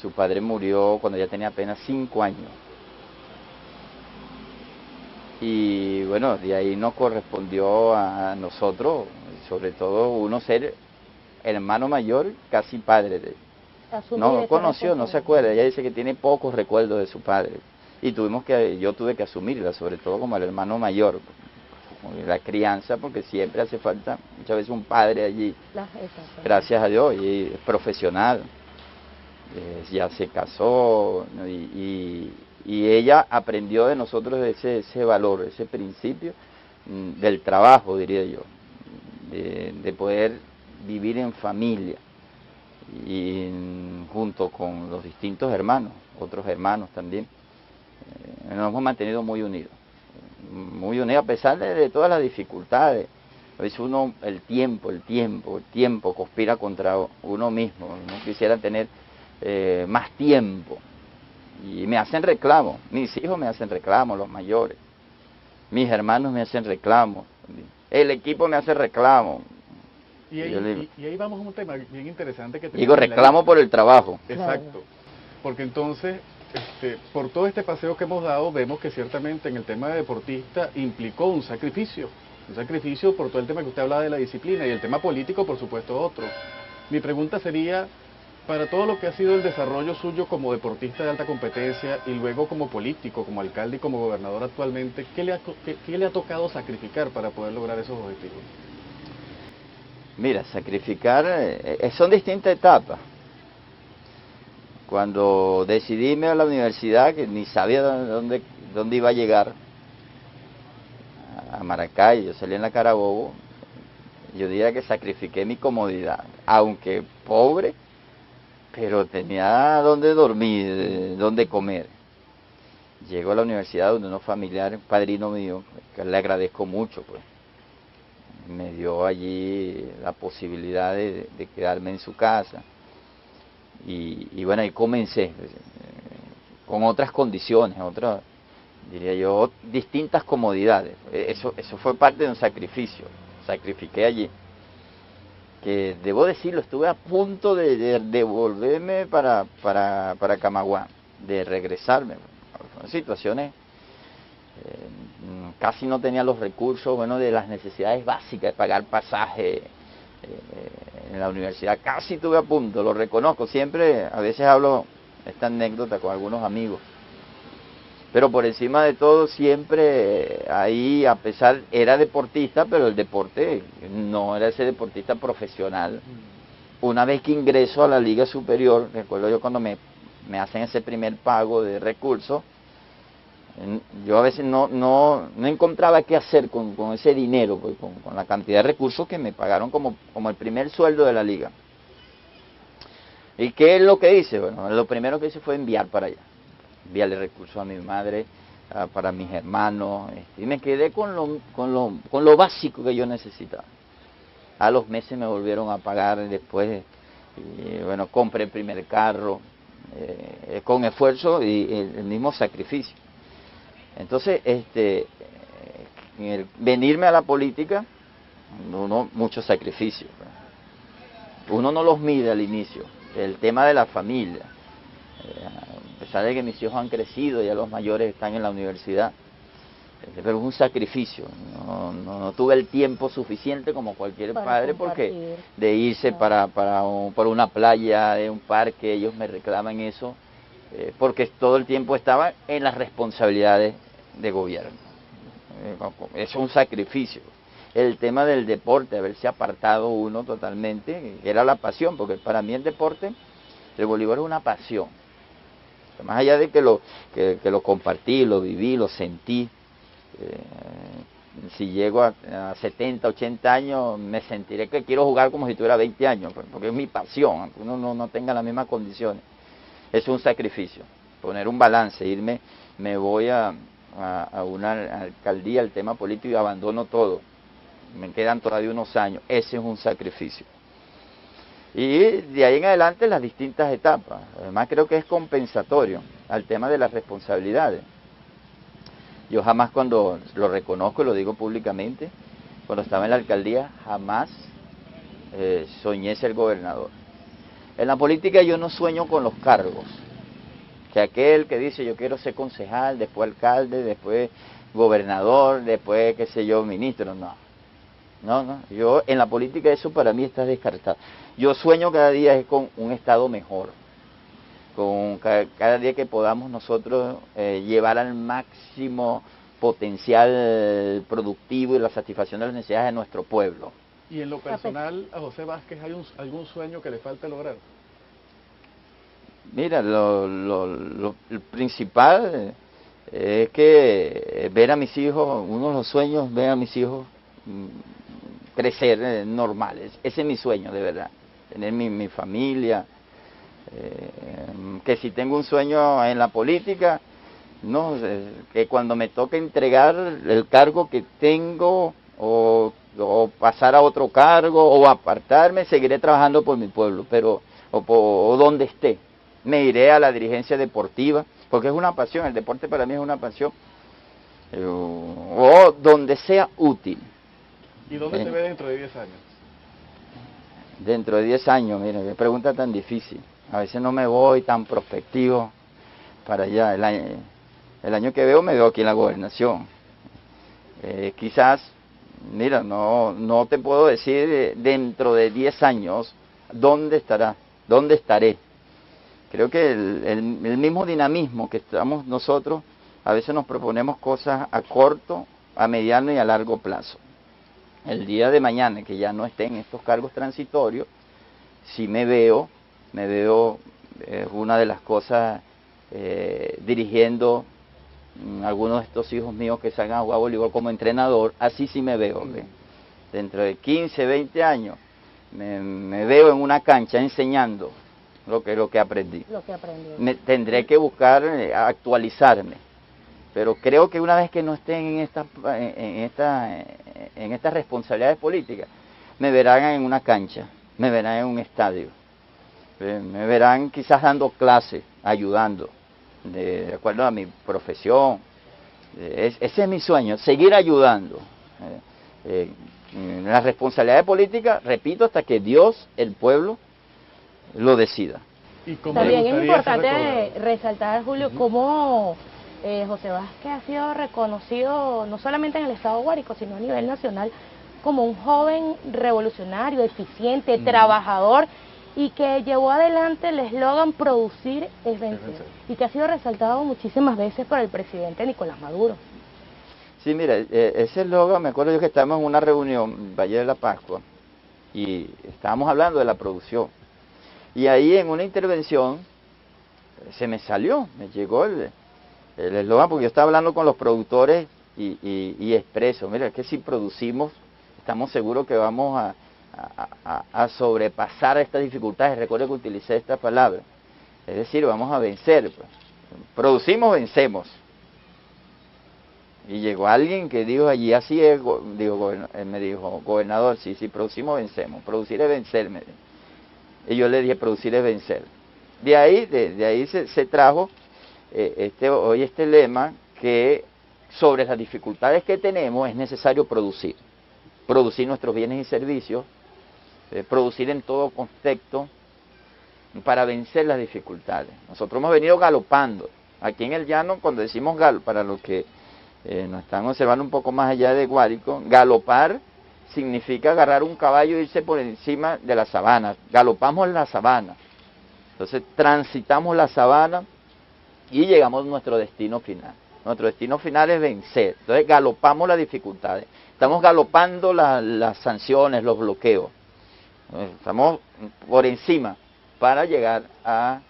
Su padre murió cuando ella tenía apenas 5 años. Y bueno, de ahí nos correspondió a nosotros, sobre todo uno ser hermano mayor, casi padre de él. No conoció, no se acuerda, ella dice que tiene pocos recuerdos de su padre. Y yo tuve que asumirla, sobre todo como el hermano mayor, la crianza, porque siempre hace falta muchas veces un padre allí. Gracias a Dios, y es profesional, ya se casó, y ella aprendió de nosotros ese valor, ese principio del trabajo, diría yo, de poder vivir en familia y junto con los distintos hermanos, otros hermanos también. Nos hemos mantenido muy unidos a pesar de todas las dificultades. A veces el tiempo conspira contra uno mismo. Uno quisiera tener más tiempo. Y me hacen reclamos, mis hijos me hacen reclamos, los mayores, mis hermanos me hacen reclamos, el equipo me hace reclamos. Y ahí vamos a un tema bien interesante que digo, reclamo por el trabajo. Exacto, porque entonces, por todo este paseo que hemos dado, vemos que ciertamente en el tema de deportista implicó un sacrificio por todo el tema que usted hablaba de la disciplina, y el tema político, por supuesto, otro. Mi pregunta sería, para todo lo que ha sido el desarrollo suyo como deportista de alta competencia y luego como político, como alcalde y como gobernador actualmente, ¿qué le ha tocado sacrificar para poder lograr esos objetivos? Mira, sacrificar, son distintas etapas. Cuando decidí irme a la universidad, que ni sabía dónde iba a llegar, a Maracay, yo salí en la Carabobo, yo diría que sacrifiqué mi comodidad, aunque pobre, pero tenía donde dormir, donde comer. Llego a la universidad donde unos familiares, un padrino mío, que le agradezco mucho, pues, me dio allí la posibilidad de quedarme en su casa. y bueno, ahí comencé con otras condiciones, otras, diría yo, distintas comodidades. Eso fue parte de un sacrificio, sacrifiqué allí, que debo decirlo, estuve a punto de volverme para Camaguán, de regresarme. Fueron situaciones, casi no tenía los recursos, bueno, de las necesidades básicas, de pagar pasaje en la universidad, casi estuve a punto, lo reconozco, siempre, a veces hablo esta anécdota con algunos amigos, pero por encima de todo siempre ahí, a pesar, era deportista, pero el deporte no era ese deportista profesional. Una vez que ingreso a la Liga Superior, recuerdo yo cuando me hacen ese primer pago de recursos, yo a veces no encontraba qué hacer con ese dinero, pues, con la cantidad de recursos que me pagaron como el primer sueldo de la liga. ¿Y qué es lo que hice? Bueno, lo primero que hice fue enviar para allá. Enviarle recursos a mi madre, para mis hermanos, y me quedé con lo básico que yo necesitaba. A los meses me volvieron a pagar después, y bueno, compré el primer carro, con esfuerzo y el mismo sacrificio. Entonces, venirme a la política, muchos sacrificios. Uno no los mide al inicio. El tema de la familia, a pesar de que mis hijos han crecido, ya los mayores están en la universidad, pero es un sacrificio. No tuve el tiempo suficiente como cualquier padre, porque de irse para una playa, de un parque, ellos me reclaman eso, porque todo el tiempo estaba en las responsabilidades de gobierno. Eso es un sacrificio. El tema del deporte, haberse apartado uno totalmente, era la pasión, porque para mí el deporte, el voleibol es una pasión. Más allá de que lo compartí, lo viví, lo sentí, si llego a 70, 80 años, me sentiré que quiero jugar como si tuviera 20 años, porque es mi pasión, aunque uno no tenga las mismas condiciones. Es un sacrificio, poner un balance, me voy a una alcaldía, el tema político, y abandono todo. Me quedan todavía unos años, ese es un sacrificio. Y de ahí en adelante las distintas etapas. Además creo que es compensatorio al tema de las responsabilidades. Yo jamás, cuando lo reconozco y lo digo públicamente, cuando estaba en la alcaldía, jamás soñé ser gobernador. En la política yo no sueño con los cargos. Que aquel que dice yo quiero ser concejal, después alcalde, después gobernador, después qué sé yo, ministro, no. Yo en la política eso para mí está descartado. Yo sueño cada día es con un estado mejor, con cada día que podamos nosotros llevar al máximo potencial productivo y la satisfacción de las necesidades de nuestro pueblo. Y en lo personal, a José Vázquez, ¿hay algún sueño que le falta lograr? Mira, el principal es que ver a mis hijos, uno de los sueños, ver a mis hijos crecer normales. Ese es mi sueño, de verdad. Tener mi familia. Que si tengo un sueño en la política, que cuando me toque entregar el cargo que tengo, o pasar a otro cargo, o apartarme, seguiré trabajando por mi pueblo, pero o donde esté. Me iré a la dirigencia deportiva, porque es una pasión, el deporte para mí es una pasión, o donde sea útil. ¿Y dónde te ve dentro de 10 años? Dentro de 10 años, mira, qué pregunta tan difícil. A veces no me voy tan prospectivo para allá. El año que me veo aquí en la gobernación. Quizás, mira, no te puedo decir dentro de 10 años dónde estaré. Creo que el mismo dinamismo que estamos nosotros, a veces nos proponemos cosas a corto, a mediano y a largo plazo. El día de mañana, que ya no esté en estos cargos transitorios, sí me veo una de las cosas, dirigiendo algunos de estos hijos míos que salgan a jugar voleibol como entrenador, así sí me veo. Dentro de 15, 20 años, me veo en una cancha enseñando lo que aprendí. Tendré que buscar actualizarme, pero creo que una vez que no estén en estas responsabilidades políticas, me verán en una cancha, me verán en un estadio, Me verán quizás dando clases, ayudando, de acuerdo a mi profesión. Ese es mi sueño, seguir ayudando. La responsabilidad política, repito, hasta que Dios, el pueblo, lo decida. ¿Y cómo También le es gustaría ser importante recordado? resaltar, Julio, cómo José Vázquez ha sido reconocido no solamente en el estado de Guárico, sino a nivel nacional, como un joven revolucionario, eficiente, trabajador, y que llevó adelante el eslogan "producir es vencer", y que ha sido resaltado muchísimas veces por el presidente Nicolás Maduro. Sí, mira, ese eslogan, me acuerdo yo que estábamos en una reunión en Valle de la Pascua y estábamos hablando de la producción. Y ahí en una intervención se me salió, me llegó el eslogan, porque yo estaba hablando con los productores y expreso, mira, es que si producimos, estamos seguros que vamos a sobrepasar estas dificultades. Recuerdo que utilicé esta palabra, es decir, vamos a vencer. Pues. Producimos, vencemos. Y llegó alguien que dijo allí, así es, me dijo, gobernador, sí, producimos, vencemos, producir es vencer. Y yo le dije, producir es vencer. De ahí se trajo hoy este lema, que sobre las dificultades que tenemos es necesario producir nuestros bienes y servicios, producir en todo contexto para vencer las dificultades. Nosotros hemos venido galopando. Aquí en el llano, cuando decimos para los que nos están observando un poco más allá de Guárico, galopar significa agarrar un caballo e irse por encima de la sabana. Galopamos la sabana. Entonces transitamos la sabana y llegamos a nuestro destino final. Nuestro destino final es vencer. Entonces galopamos las dificultades. Estamos galopando las sanciones, los bloqueos. Estamos por encima para llegar a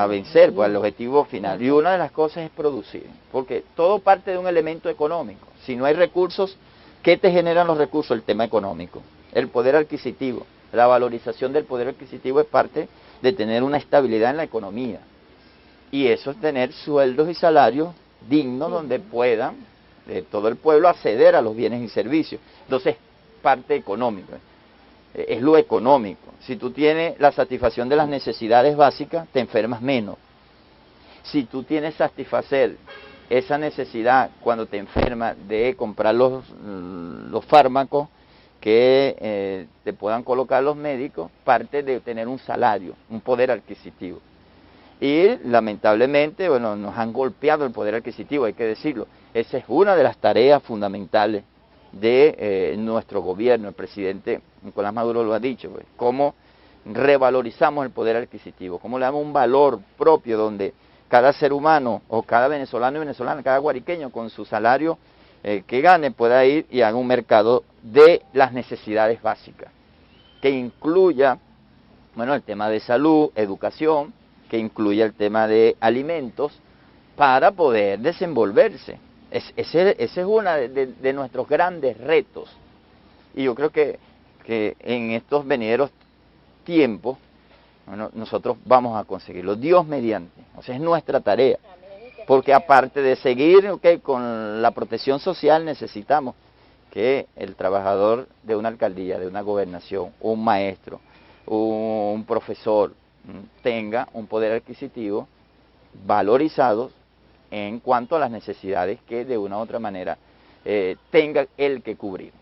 vencer, pues, al objetivo final. Y una de las cosas es producir, porque todo parte de un elemento económico. Si no hay recursos, ¿qué te generan los recursos? El tema económico, el poder adquisitivo. La valorización del poder adquisitivo es parte de tener una estabilidad en la economía. Y eso es tener sueldos y salarios dignos donde puedan todo el pueblo acceder a los bienes y servicios. Entonces, parte económica. Es lo económico. Si tú tienes la satisfacción de las necesidades básicas, te enfermas menos. Si tú tienes satisfacer esa necesidad cuando te enfermas de comprar los fármacos que te puedan colocar los médicos, parte de tener un salario, un poder adquisitivo. Y lamentablemente, bueno, nos han golpeado el poder adquisitivo, hay que decirlo. Esa es una de las tareas fundamentales de nuestro gobierno. El presidente Nicolás Maduro lo ha dicho, pues, cómo revalorizamos el poder adquisitivo, cómo le damos un valor propio donde cada ser humano o cada venezolano y venezolana, cada guariqueño con su salario que gane pueda ir y haga un mercado de las necesidades básicas, que incluya, bueno, el tema de salud, educación, que incluya el tema de alimentos para poder desenvolverse. Ese es uno de nuestros grandes retos. Y yo creo que en estos venideros tiempos, bueno, nosotros vamos a conseguirlo, Dios mediante. O sea, es nuestra tarea. Porque aparte de seguir con la protección social, necesitamos que el trabajador de una alcaldía, de una gobernación, un maestro, un profesor, tenga un poder adquisitivo valorizado en cuanto a las necesidades que de una u otra manera tenga él que cubrir.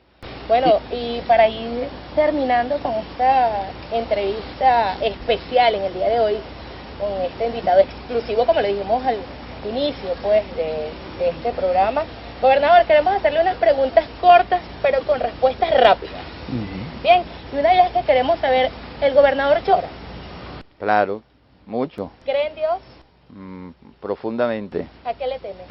Bueno, y para ir terminando con esta entrevista especial en el día de hoy, con este invitado exclusivo, como le dijimos al inicio pues de este programa, gobernador, queremos hacerle unas preguntas cortas, pero con respuestas rápidas. Bien, y una de ellas que queremos saber, ¿el gobernador llora? Claro, mucho. ¿Cree en Dios? Profundamente. ¿A qué le teme?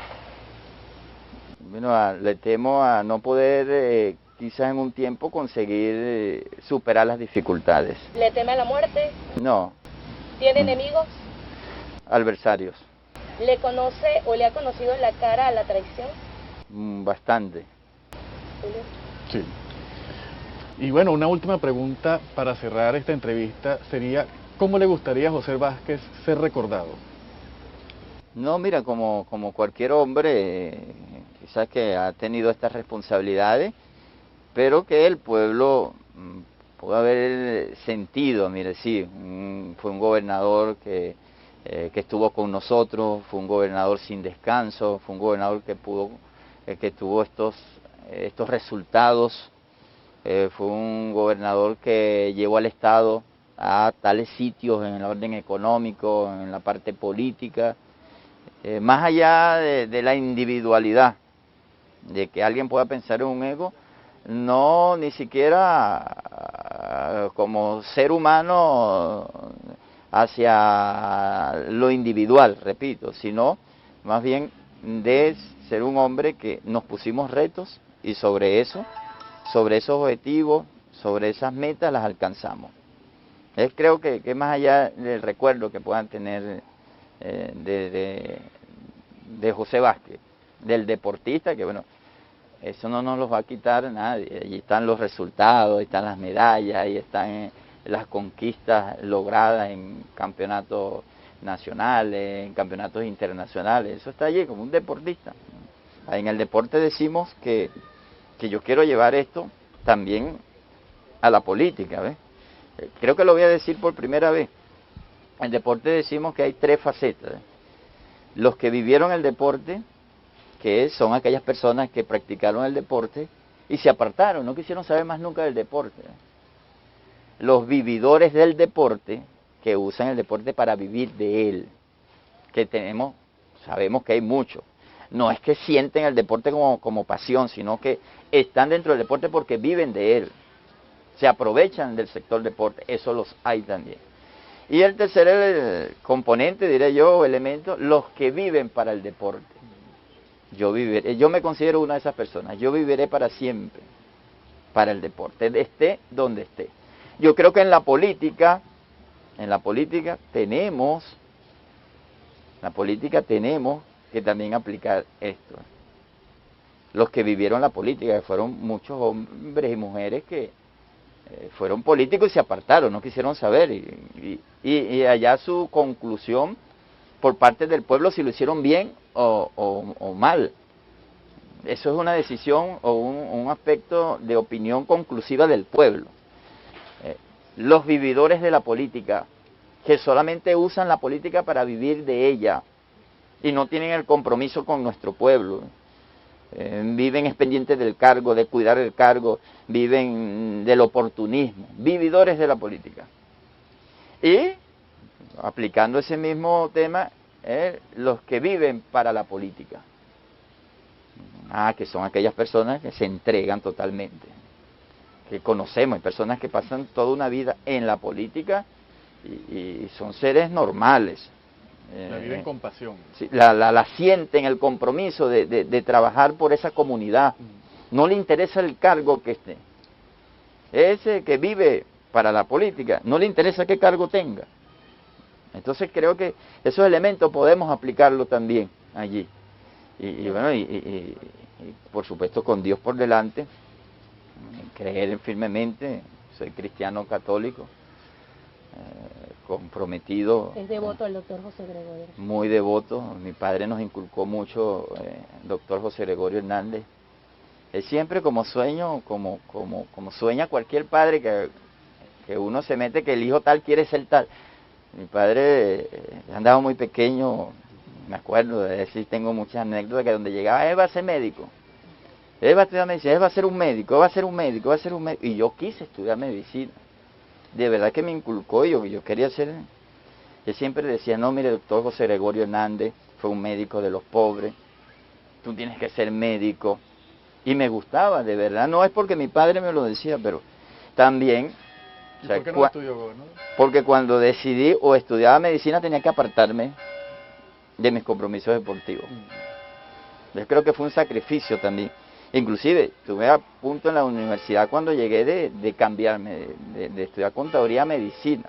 Bueno, le temo a no poder quizás en un tiempo conseguir superar las dificultades. ¿Le teme a la muerte? No. ¿Tiene enemigos? Adversarios. ¿Le conoce o le ha conocido la cara a la traición? Bastante. ¿Julio? Sí. Y bueno, una última pregunta para cerrar esta entrevista sería, ¿cómo le gustaría a José Vázquez ser recordado? No, mira, como cualquier hombre, quizás que ha tenido estas responsabilidades, pero que el pueblo, pudo haber sentido, mire, sí, fue un gobernador que estuvo con nosotros, fue un gobernador sin descanso, fue un gobernador que tuvo estos resultados, fue un gobernador que llevó al Estado a tales sitios en el orden económico, en la parte política, más allá de la individualidad, de que alguien pueda pensar en un ego, no ni siquiera como ser humano hacia lo individual, repito, sino más bien de ser un hombre que nos pusimos retos y sobre esos objetivos, sobre esas metas las alcanzamos. Creo que más allá del recuerdo que puedan tener de José Vázquez, del deportista, que bueno, eso no nos los va a quitar nadie. Allí están los resultados, ahí están las medallas, ahí están las conquistas logradas en campeonatos nacionales, en campeonatos internacionales. Eso está allí como un deportista. En el deporte decimos que yo quiero llevar esto también a la política, ¿ves? Creo que lo voy a decir por primera vez. En el deporte decimos que hay 3 facetas. Los que vivieron el deporte, que son aquellas personas que practicaron el deporte y se apartaron, no quisieron saber más nunca del deporte. Los vividores del deporte, que usan el deporte para vivir de él, que sabemos que hay muchos. No es que sienten el deporte como pasión, sino que están dentro del deporte porque viven de él. Se aprovechan del sector deporte, eso los hay también. Y el tercer componente, diré yo, elemento, los que viven para el deporte. Yo me considero una de esas personas, yo viviré para siempre, para el deporte, esté donde esté. Yo creo que en la política tenemos que también aplicar esto. Los que vivieron la política, que fueron muchos hombres y mujeres que fueron políticos y se apartaron, no quisieron saber, y allá su conclusión por parte del pueblo si lo hicieron bien o mal. Eso es una decisión o un aspecto de opinión conclusiva del pueblo. Los vividores de la política, que solamente usan la política para vivir de ella y no tienen el compromiso con nuestro pueblo. Viven pendientes del cargo, de cuidar el cargo, viven del oportunismo, vividores de la política. Y, aplicando ese mismo tema, los que viven para la política. Que son aquellas personas que se entregan totalmente, que conocemos, hay personas que pasan toda una vida en la política y son seres normales. La viven con pasión. Sí, la sienten, el compromiso de trabajar por esa comunidad. No le interesa el cargo que esté. Ese que vive para la política, no le interesa qué cargo tenga. Entonces creo que esos elementos podemos aplicarlo también allí. Y bueno, y por supuesto con Dios por delante, creer firmemente, soy cristiano católico, comprometido. Es devoto al doctor José Gregorio. Muy devoto, mi padre nos inculcó mucho, doctor José Gregorio Hernández. Él siempre como sueño, como sueña cualquier padre que uno se mete que el hijo tal quiere ser tal. Mi padre andaba muy pequeño, me acuerdo de decir, tengo muchas anécdotas que donde llegaba, él va a ser médico, él va a estudiar medicina, él va a ser un médico, va a ser un médico, va a ser un médico. Y yo quise estudiar medicina, de verdad que me inculcó, yo quería ser, yo siempre decía, no, mire, doctor José Gregorio Hernández fue un médico de los pobres, tú tienes que ser médico. Y me gustaba, de verdad, no es porque mi padre me lo decía, pero también... ¿Y por qué no estudió, gobernador? Porque cuando decidí o estudiaba medicina tenía que apartarme de mis compromisos deportivos. Yo creo que fue un sacrificio también. Inclusive, estuve a punto en la universidad cuando llegué de cambiarme, de estudiar contaduría a medicina.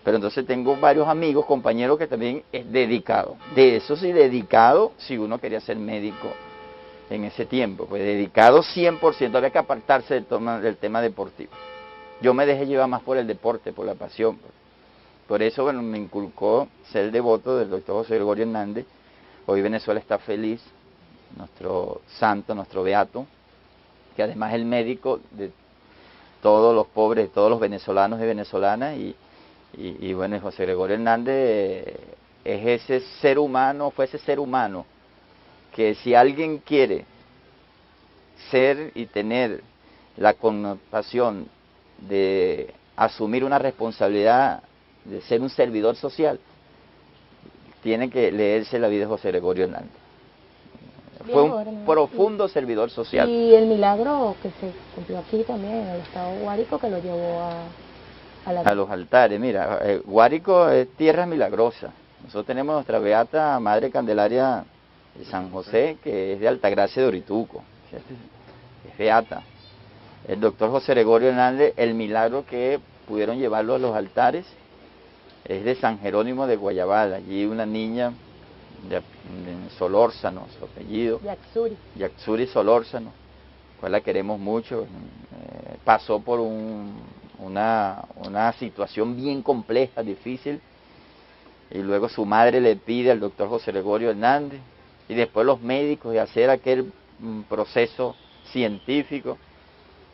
Pero entonces tengo varios amigos, compañeros que también es dedicado. De eso sí, dedicado si uno quería ser médico en ese tiempo. Pues dedicado 100%, había que apartarse del tema deportivo. Yo me dejé llevar más por el deporte, por la pasión. Por eso, bueno, me inculcó ser devoto del doctor José Gregorio Hernández. Hoy Venezuela está feliz, nuestro santo, nuestro beato, que además es el médico de todos los pobres, de todos los venezolanos y venezolanas, y bueno, José Gregorio Hernández es ese ser humano, fue ese ser humano que si alguien quiere ser y tener la connotación de asumir una responsabilidad de ser un servidor social, tiene que leerse la vida de José Gregorio Hernández. Fue un profundo servidor social. Y el milagro que se cumplió aquí también, en el estado Guárico, que lo llevó a los altares. Mira, Guárico es tierra milagrosa. Nosotros tenemos nuestra beata Madre Candelaria de San José, que es de Altagracia de Orituco, es beata. El doctor José Gregorio Hernández, el milagro que pudieron llevarlo a los altares es de San Jerónimo de Guayabal. Allí una niña de Solórzano, su apellido, Yaxuri Solórzano, pues la queremos mucho, pasó por una situación bien compleja, difícil, y luego su madre le pide al doctor José Gregorio Hernández, y después los médicos, de hacer aquel proceso científico,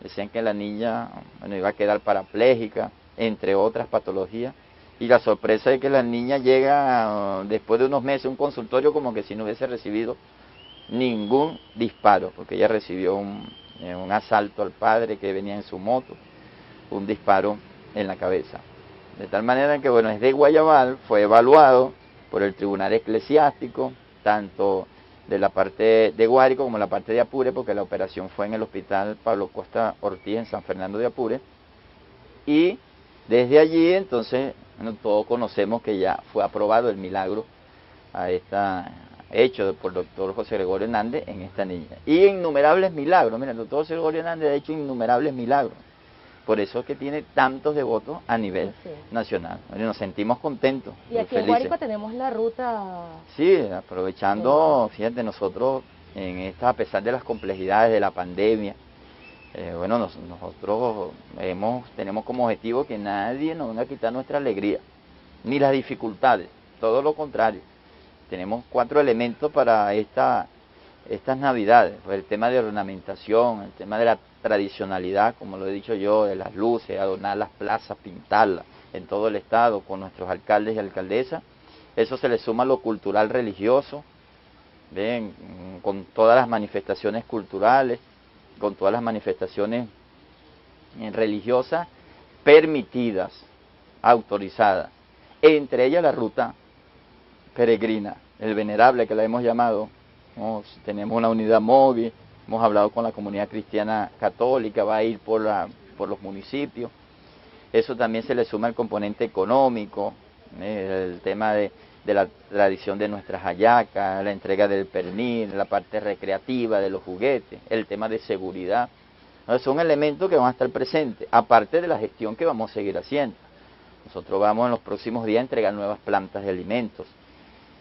decían que la niña iba a quedar parapléjica, entre otras patologías, y la sorpresa es que la niña llega después de unos meses a un consultorio como que si no hubiese recibido ningún disparo, porque ella recibió un asalto al padre que venía en su moto, un disparo en la cabeza. De tal manera que, bueno, es de Guayabal, fue evaluado por el Tribunal Eclesiástico, tanto de la parte de Guárico como la parte de Apure, porque la operación fue en el Hospital Pablo Costa Ortiz en San Fernando de Apure, y desde allí, entonces, bueno, todos conocemos que ya fue aprobado el milagro hecho por el doctor José Gregorio Hernández en esta niña. Y innumerables milagros. Mira, el doctor José Gregorio Hernández ha hecho innumerables milagros. Por eso es que tiene tantos devotos a nivel nacional. Bueno, nos sentimos contentos. Y aquí en Guárico tenemos la ruta. Sí, aprovechando, fíjate, nosotros, a pesar de las complejidades de la pandemia, bueno, nosotros tenemos como objetivo que nadie nos venga a quitar nuestra alegría, ni las dificultades, todo lo contrario. Tenemos 4 elementos para estas Navidades, pues el tema de ornamentación, el tema de la tradicionalidad, como lo he dicho yo, de las luces, adornar las plazas, pintarlas en todo el estado con nuestros alcaldes y alcaldesas. Eso se le suma a lo cultural religioso, ¿ven? Con todas las manifestaciones culturales, con todas las manifestaciones religiosas permitidas, autorizadas, entre ellas la ruta peregrina, el venerable que la hemos llamado. Tenemos una unidad móvil, hemos hablado con la comunidad cristiana católica, va a ir por los municipios. Eso también se le suma el componente económico, el tema de la tradición de nuestras hallacas, la entrega del pernil, la parte recreativa de los juguetes, el tema de seguridad. Son elementos que van a estar presentes, aparte de la gestión que vamos a seguir haciendo. Nosotros vamos en los próximos días a entregar nuevas plantas de alimentos,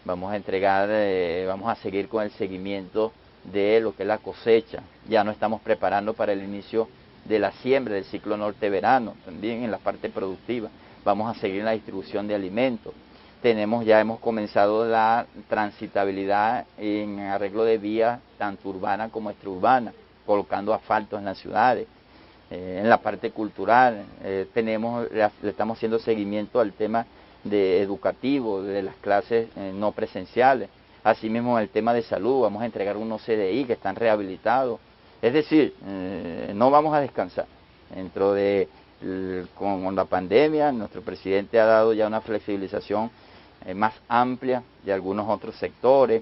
vamos a seguir con el seguimiento de lo que es la cosecha. Ya nos estamos preparando para el inicio de la siembra del ciclo norte-verano, también en la parte productiva. Vamos a seguir la distribución de alimentos. Hemos comenzado la transitabilidad en arreglo de vías tanto urbana como extraurbana, colocando asfaltos en las ciudades. En la parte cultural le estamos haciendo seguimiento al tema educativo, de las clases no presenciales. Asimismo, en el tema de salud, vamos a entregar unos CDI que están rehabilitados. Es decir, no vamos a descansar. Con la pandemia, nuestro presidente ha dado ya una flexibilización más amplia de algunos otros sectores.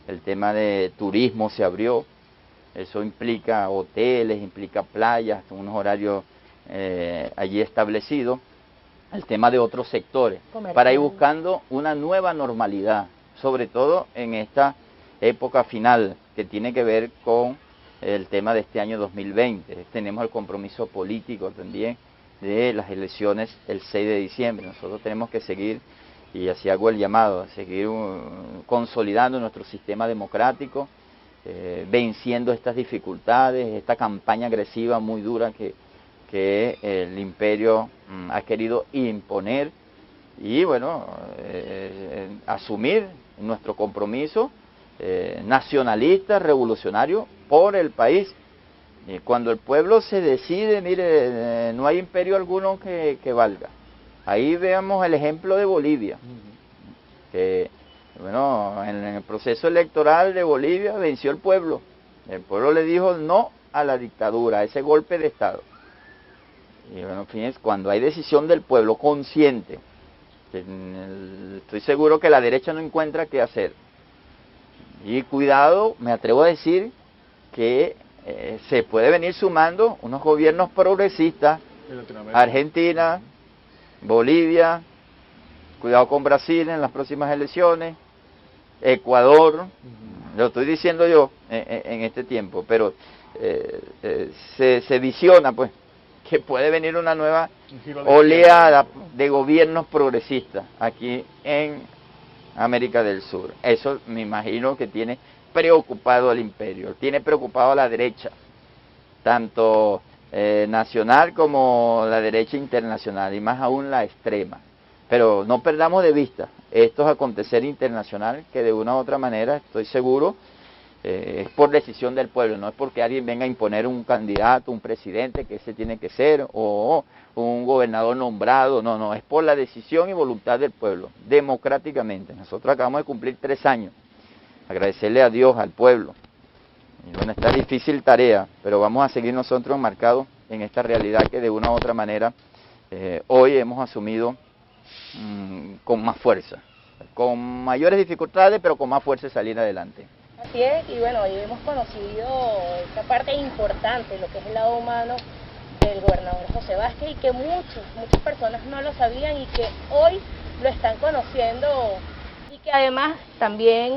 El tema de turismo se abrió. Eso implica hoteles, implica playas, unos horarios allí establecidos. El tema de otros sectores, para ir buscando una nueva normalidad, sobre todo en esta época final, que tiene que ver con el tema de este año 2020. Tenemos el compromiso político también de las elecciones el 6 de diciembre. Nosotros tenemos que seguir, y así hago el llamado, a seguir consolidando nuestro sistema democrático, venciendo estas dificultades, esta campaña agresiva muy dura que el imperio ha querido imponer, y bueno, asumir nuestro compromiso nacionalista, revolucionario por el país, Cuando el pueblo se decide, mire, no hay imperio alguno que valga. Ahí veamos el ejemplo de Bolivia, que bueno, en el proceso electoral de Bolivia venció el pueblo le dijo no a la dictadura, a ese golpe de Estado. Y bueno, fíjense, cuando hay decisión del pueblo consciente, estoy seguro que la derecha no encuentra qué hacer. Y cuidado, me atrevo a decir que se puede venir sumando unos gobiernos progresistas, Argentina, Bolivia, cuidado con Brasil en las próximas elecciones, Ecuador, lo estoy diciendo yo en este tiempo, pero se visiona pues que puede venir una nueva oleada de gobiernos progresistas aquí en América del Sur. Eso me imagino que tiene preocupado al imperio, tiene preocupado a la derecha, tanto nacional como la derecha internacional, y más aún la extrema. Pero no perdamos de vista estos aconteceres internacionales que de una u otra manera, estoy seguro, es por decisión del pueblo, no es porque alguien venga a imponer un candidato, un presidente que ese tiene que ser, o un gobernador nombrado, no, es por la decisión y voluntad del pueblo, democráticamente. Nosotros acabamos de cumplir 3 años, agradecerle a Dios, al pueblo. Y bueno, esta difícil tarea, pero vamos a seguir nosotros marcados en esta realidad que de una u otra manera hoy hemos asumido con más fuerza, con mayores dificultades, pero con más fuerza de salir adelante. Así es, y bueno, hoy hemos conocido esta parte importante, lo que es el lado humano del gobernador José Vázquez, y que muchas personas no lo sabían y que hoy lo están conociendo, y que además también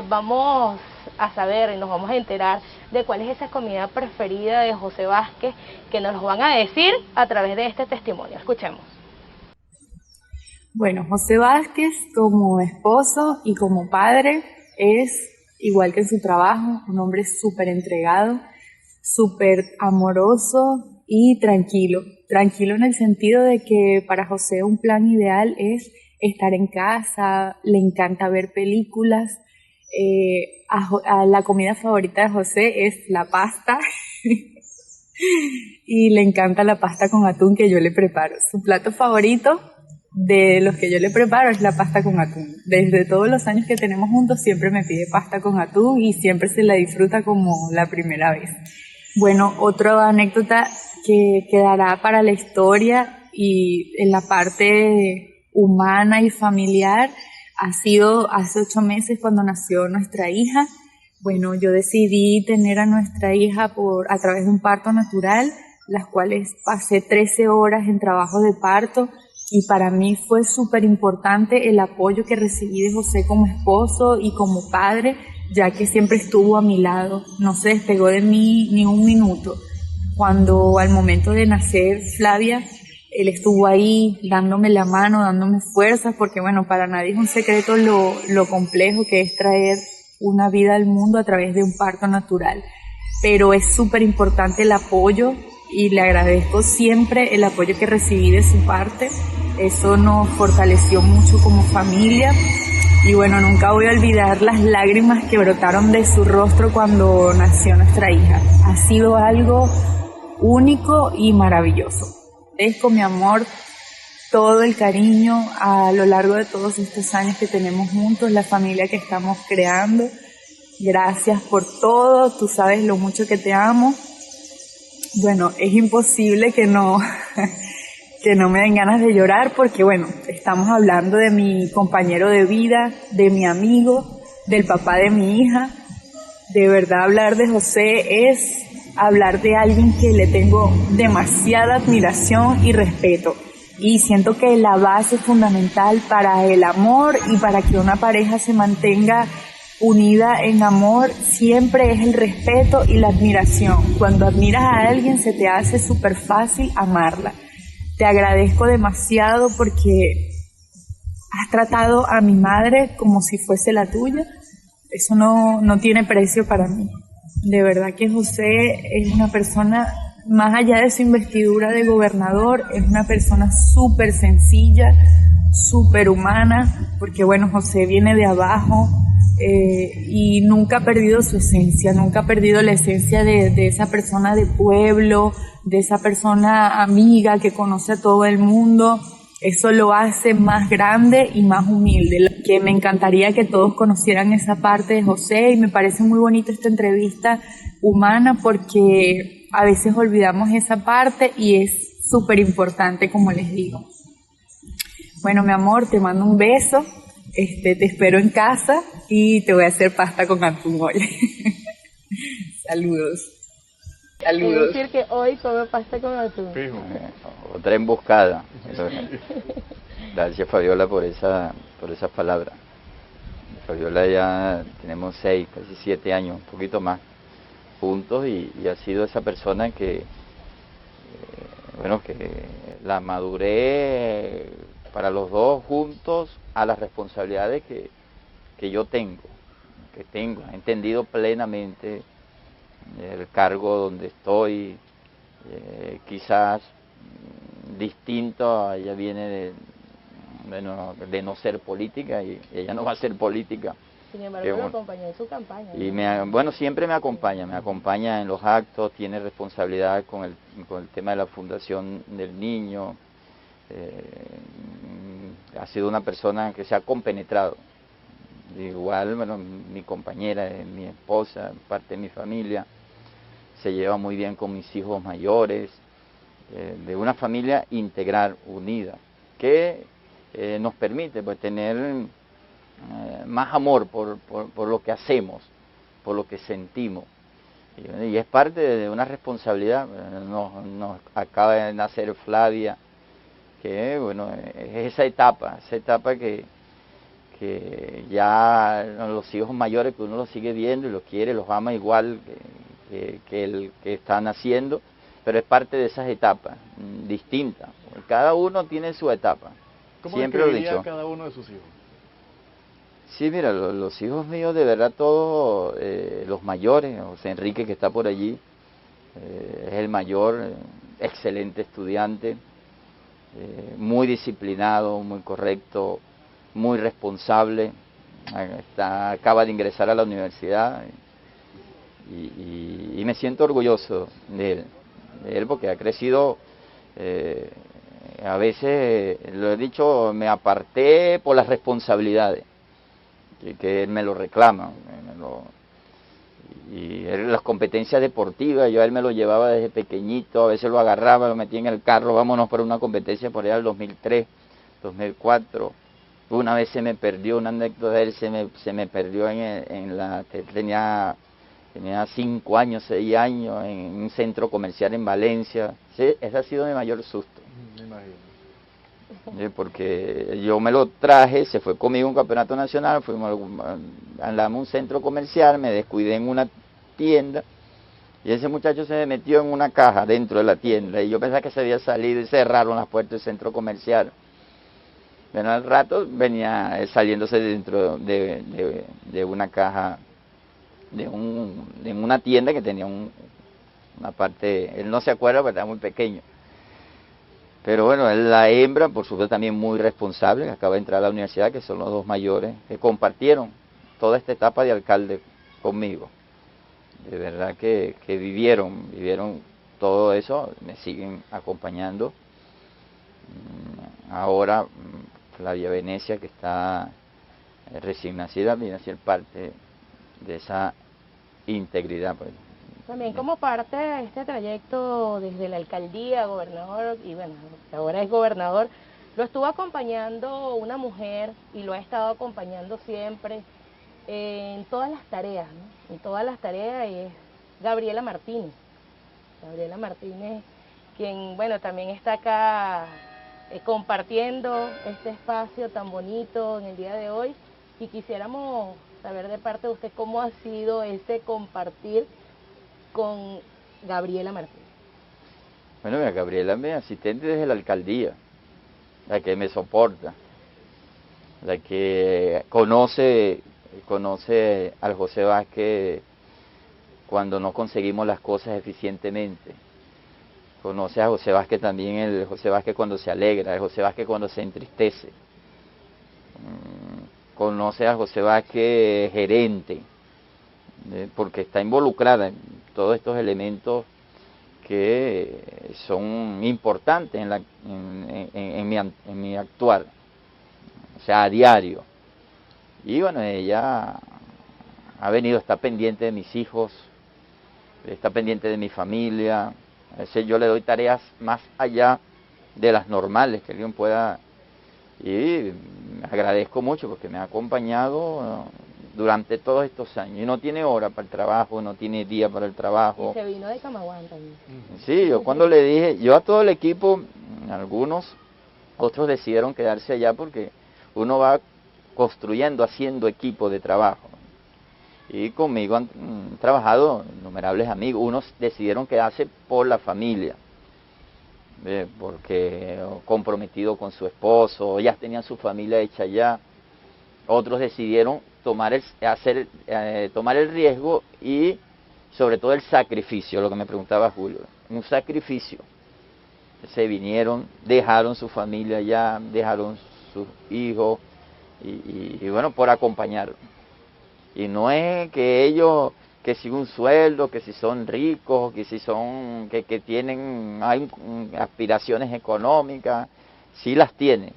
vamos a saber y nos vamos a enterar de cuál es esa comida preferida de José Vázquez, que nos lo van a decir a través de este testimonio. Escuchemos. Bueno, José Vázquez como esposo y como padre es, igual que en su trabajo, un hombre súper entregado, súper amoroso y tranquilo. Tranquilo en el sentido de que para José un plan ideal es estar en casa, le encanta ver películas. La comida favorita de José es la pasta y le encanta la pasta con atún que yo le preparo. Su plato favorito de los que yo le preparo es la pasta con atún. Desde todos los años que tenemos juntos siempre me pide pasta con atún y siempre se la disfruta como la primera vez. Bueno, otra anécdota que quedará para la historia y en la parte humana y familiar ha sido hace 8 meses cuando nació nuestra hija. Bueno, yo decidí tener a nuestra hija a través de un parto natural, las cuales pasé 13 horas en trabajo de parto. Y para mí fue súper importante el apoyo que recibí de José como esposo y como padre, ya que siempre estuvo a mi lado, no se despegó de mí ni un minuto. Cuando al momento de nacer Flavia, él estuvo ahí dándome la mano, dándome fuerzas, porque bueno, para nadie es un secreto lo complejo que es traer una vida al mundo a través de un parto natural. Pero es súper importante el apoyo y le agradezco siempre el apoyo que recibí de su parte. Eso nos fortaleció mucho como familia y bueno, nunca voy a olvidar las lágrimas que brotaron de su rostro cuando nació nuestra hija. Ha sido algo único y maravilloso. Agradezco, mi amor, todo el cariño a lo largo de todos estos años que tenemos juntos, la familia que estamos creando. Gracias por todo, tú sabes lo mucho que te amo. Bueno, es imposible que no me den ganas de llorar porque, bueno, estamos hablando de mi compañero de vida, de mi amigo, del papá de mi hija. De verdad, hablar de José es hablar de alguien que le tengo demasiada admiración y respeto. Y siento que la base fundamental para el amor y para que una pareja se mantenga unida en amor siempre es el respeto y la admiración. Cuando admiras a alguien se te hace súper fácil amarla. Te agradezco demasiado porque has tratado a mi madre como si fuese la tuya. Eso no tiene precio para mí. De verdad que José es una persona, más allá de su investidura de gobernador, es una persona súper sencilla, súper humana, porque bueno, José viene de abajo, y nunca ha perdido su esencia, nunca ha perdido la esencia de esa persona de pueblo, de esa persona amiga que conoce a todo el mundo. Eso lo hace más grande y más humilde, que me encantaría que todos conocieran esa parte de José, y me parece muy bonita esta entrevista humana porque a veces olvidamos esa parte y es súper importante, como les digo. Bueno, mi amor, te mando un beso, te espero en casa y te voy a hacer pasta con atún hoy. Saludos. Saludos. Es decir que hoy come pasta con atún. Otra emboscada. Gracias, Fabiola, por esas palabras. Fabiola ya tenemos 6, casi 7 años, un poquito más, juntos, y ha sido esa persona que la maduré para los dos juntos a las responsabilidades que yo tengo. He entendido plenamente el cargo donde estoy, quizás distinto, ella viene de no ser política y ella no va a ser política. Sin embargo, lo acompañó en su campaña. Y siempre me acompaña en los actos, tiene responsabilidad con el tema de la fundación del niño, ha sido una persona que se ha compenetrado. Igual, mi compañera, mi esposa, parte de mi familia, se lleva muy bien con mis hijos mayores, de una familia integral, unida, que nos permite tener más amor por lo que hacemos, por lo que sentimos. Y es parte de una responsabilidad. Nos acaba de nacer Flavia, que es esa etapa que ya los hijos mayores, que uno los sigue viendo y los quiere, los ama igual que el que está naciendo, pero es parte de esas etapas distintas. Cada uno tiene su etapa. ¿Cómo Siempre lo he dicho. cada uno de sus hijos? Sí, mira, los hijos míos, de verdad, todos, los mayores, José Enrique, que está por allí, es el mayor, excelente estudiante, muy disciplinado, muy correcto, muy responsable, acaba de ingresar a la universidad y me siento orgulloso de él porque ha crecido. A veces, lo he dicho, me aparté por las responsabilidades, que él me lo reclama, y las competencias deportivas, yo a él me lo llevaba desde pequeñito, a veces lo agarraba, lo metía en el carro, vámonos para una competencia por allá del 2003, 2004, una vez se me perdió, una anécdota de él, se me perdió tenía 5 años, 6 años, en un centro comercial en Valencia. Sí, ese ha sido mi mayor susto. Me imagino. Porque yo me lo traje, se fue conmigo a un campeonato nacional, andamos a un centro comercial, me descuidé en una tienda y ese muchacho se me metió en una caja dentro de la tienda y yo pensaba que se había salido y cerraron las puertas del centro comercial. Pero al rato venía saliéndose dentro de una caja de una tienda que tenía una parte, él no se acuerda porque estaba muy pequeño. Pero bueno, la hembra, por supuesto, también muy responsable, que acaba de entrar a la universidad, que son los dos mayores, que compartieron toda esta etapa de alcalde conmigo. De verdad que vivieron todo eso, me siguen acompañando. Ahora, Flavia Venecia, que está recién nacida, viene a ser parte de esa integridad. Pues. También como parte de este trayecto desde la alcaldía, gobernador, y bueno, ahora es gobernador, lo estuvo acompañando una mujer y lo ha estado acompañando siempre en todas las tareas, ¿no? En todas las tareas, y es Gabriela Martínez. Gabriela Martínez, quien, bueno, también está acá compartiendo este espacio tan bonito en el día de hoy, y quisiéramos saber de parte de usted cómo ha sido este compartir con Gabriela Martínez. Bueno, mira, Gabriela es mi asistente desde la alcaldía, la que me soporta, la que conoce al José Vázquez cuando no conseguimos las cosas eficientemente. Conoce a José Vázquez también, el José Vázquez cuando se alegra, el José Vázquez cuando se entristece. conoce a José Vázquez gerente, porque está involucrada en todos estos elementos que son importantes en mi actuar, o sea, a diario. Y bueno, ella ha venido, está pendiente de mis hijos, está pendiente de mi familia. A veces yo le doy tareas más allá de las normales que alguien pueda, y me agradezco mucho porque me ha acompañado durante todos estos años, y no tiene hora para el trabajo, no tiene día para el trabajo. Y se vino de Camaguán también. Sí, yo cuando le dije, yo a todo el equipo, otros decidieron quedarse allá porque uno va construyendo, haciendo equipo de trabajo. Y conmigo han trabajado innumerables amigos, unos decidieron quedarse por la familia, porque comprometido con su esposo, ya tenían su familia hecha allá. Otros decidieron tomar el riesgo y sobre todo el sacrificio, lo que me preguntaba Julio, un sacrificio. Se vinieron, dejaron su familia allá, dejaron sus hijos y bueno, por acompañarlo. Y no es que ellos, que si un sueldo, que si son ricos, que si son, que tienen, hay aspiraciones económicas, sí las tienen,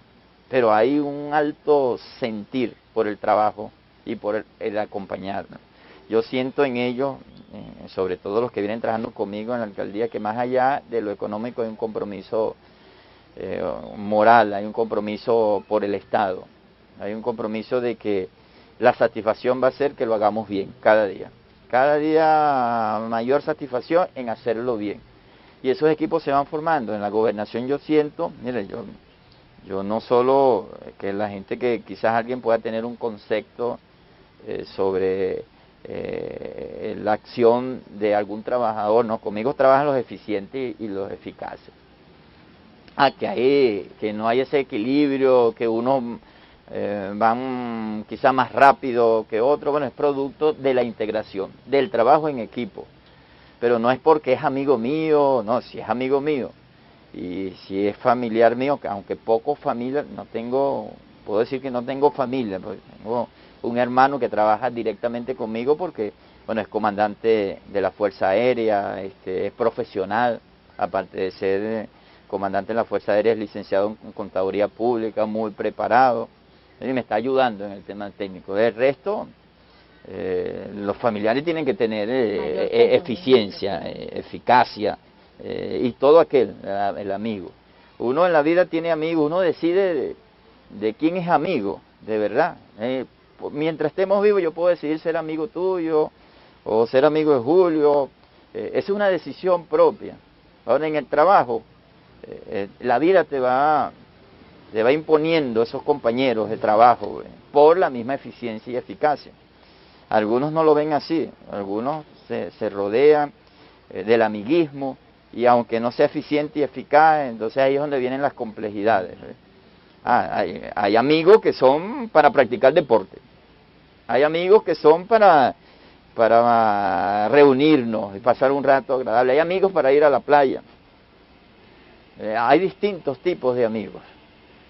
pero hay un alto sentir por el trabajo y por el acompañarnos. Yo siento en ellos, sobre todo los que vienen trabajando conmigo en la alcaldía, que más allá de lo económico hay un compromiso moral, hay un compromiso por el Estado, hay un compromiso de que la satisfacción va a ser que lo hagamos bien cada día. Cada día mayor satisfacción en hacerlo bien. Y esos equipos se van formando. En la gobernación yo siento, mire, yo no solo que la gente, que quizás alguien pueda tener un concepto sobre la acción de algún trabajador, no, conmigo trabajan los eficientes y los eficaces. Que no hay ese equilibrio, que uno van quizá más rápido que otro, bueno, es producto de la integración, del trabajo en equipo, pero no es porque es amigo mío, no, si es amigo mío, y si es familiar mío, aunque poco familia, puedo decir que no tengo familia, porque tengo un hermano que trabaja directamente conmigo porque, bueno, es comandante de la Fuerza Aérea, es profesional, aparte de ser comandante de la Fuerza Aérea, es licenciado en Contaduría Pública, muy preparado, y me está ayudando en el tema técnico. Del resto, los familiares tienen que tener eficiencia, eficacia, y todo el amigo. Uno en la vida tiene amigos, uno decide de quién es amigo, de verdad. Mientras estemos vivos yo puedo decidir ser amigo tuyo, o ser amigo de Julio, esa es una decisión propia. Ahora en el trabajo, la vida te va imponiendo esos compañeros de trabajo por la misma eficiencia y eficacia. Algunos no lo ven así, algunos se rodean del amiguismo, y aunque no sea eficiente y eficaz, entonces ahí es donde vienen las complejidades. Hay amigos que son para practicar deporte, hay amigos que son para reunirnos y pasar un rato agradable, hay amigos para ir a la playa, hay distintos tipos de amigos.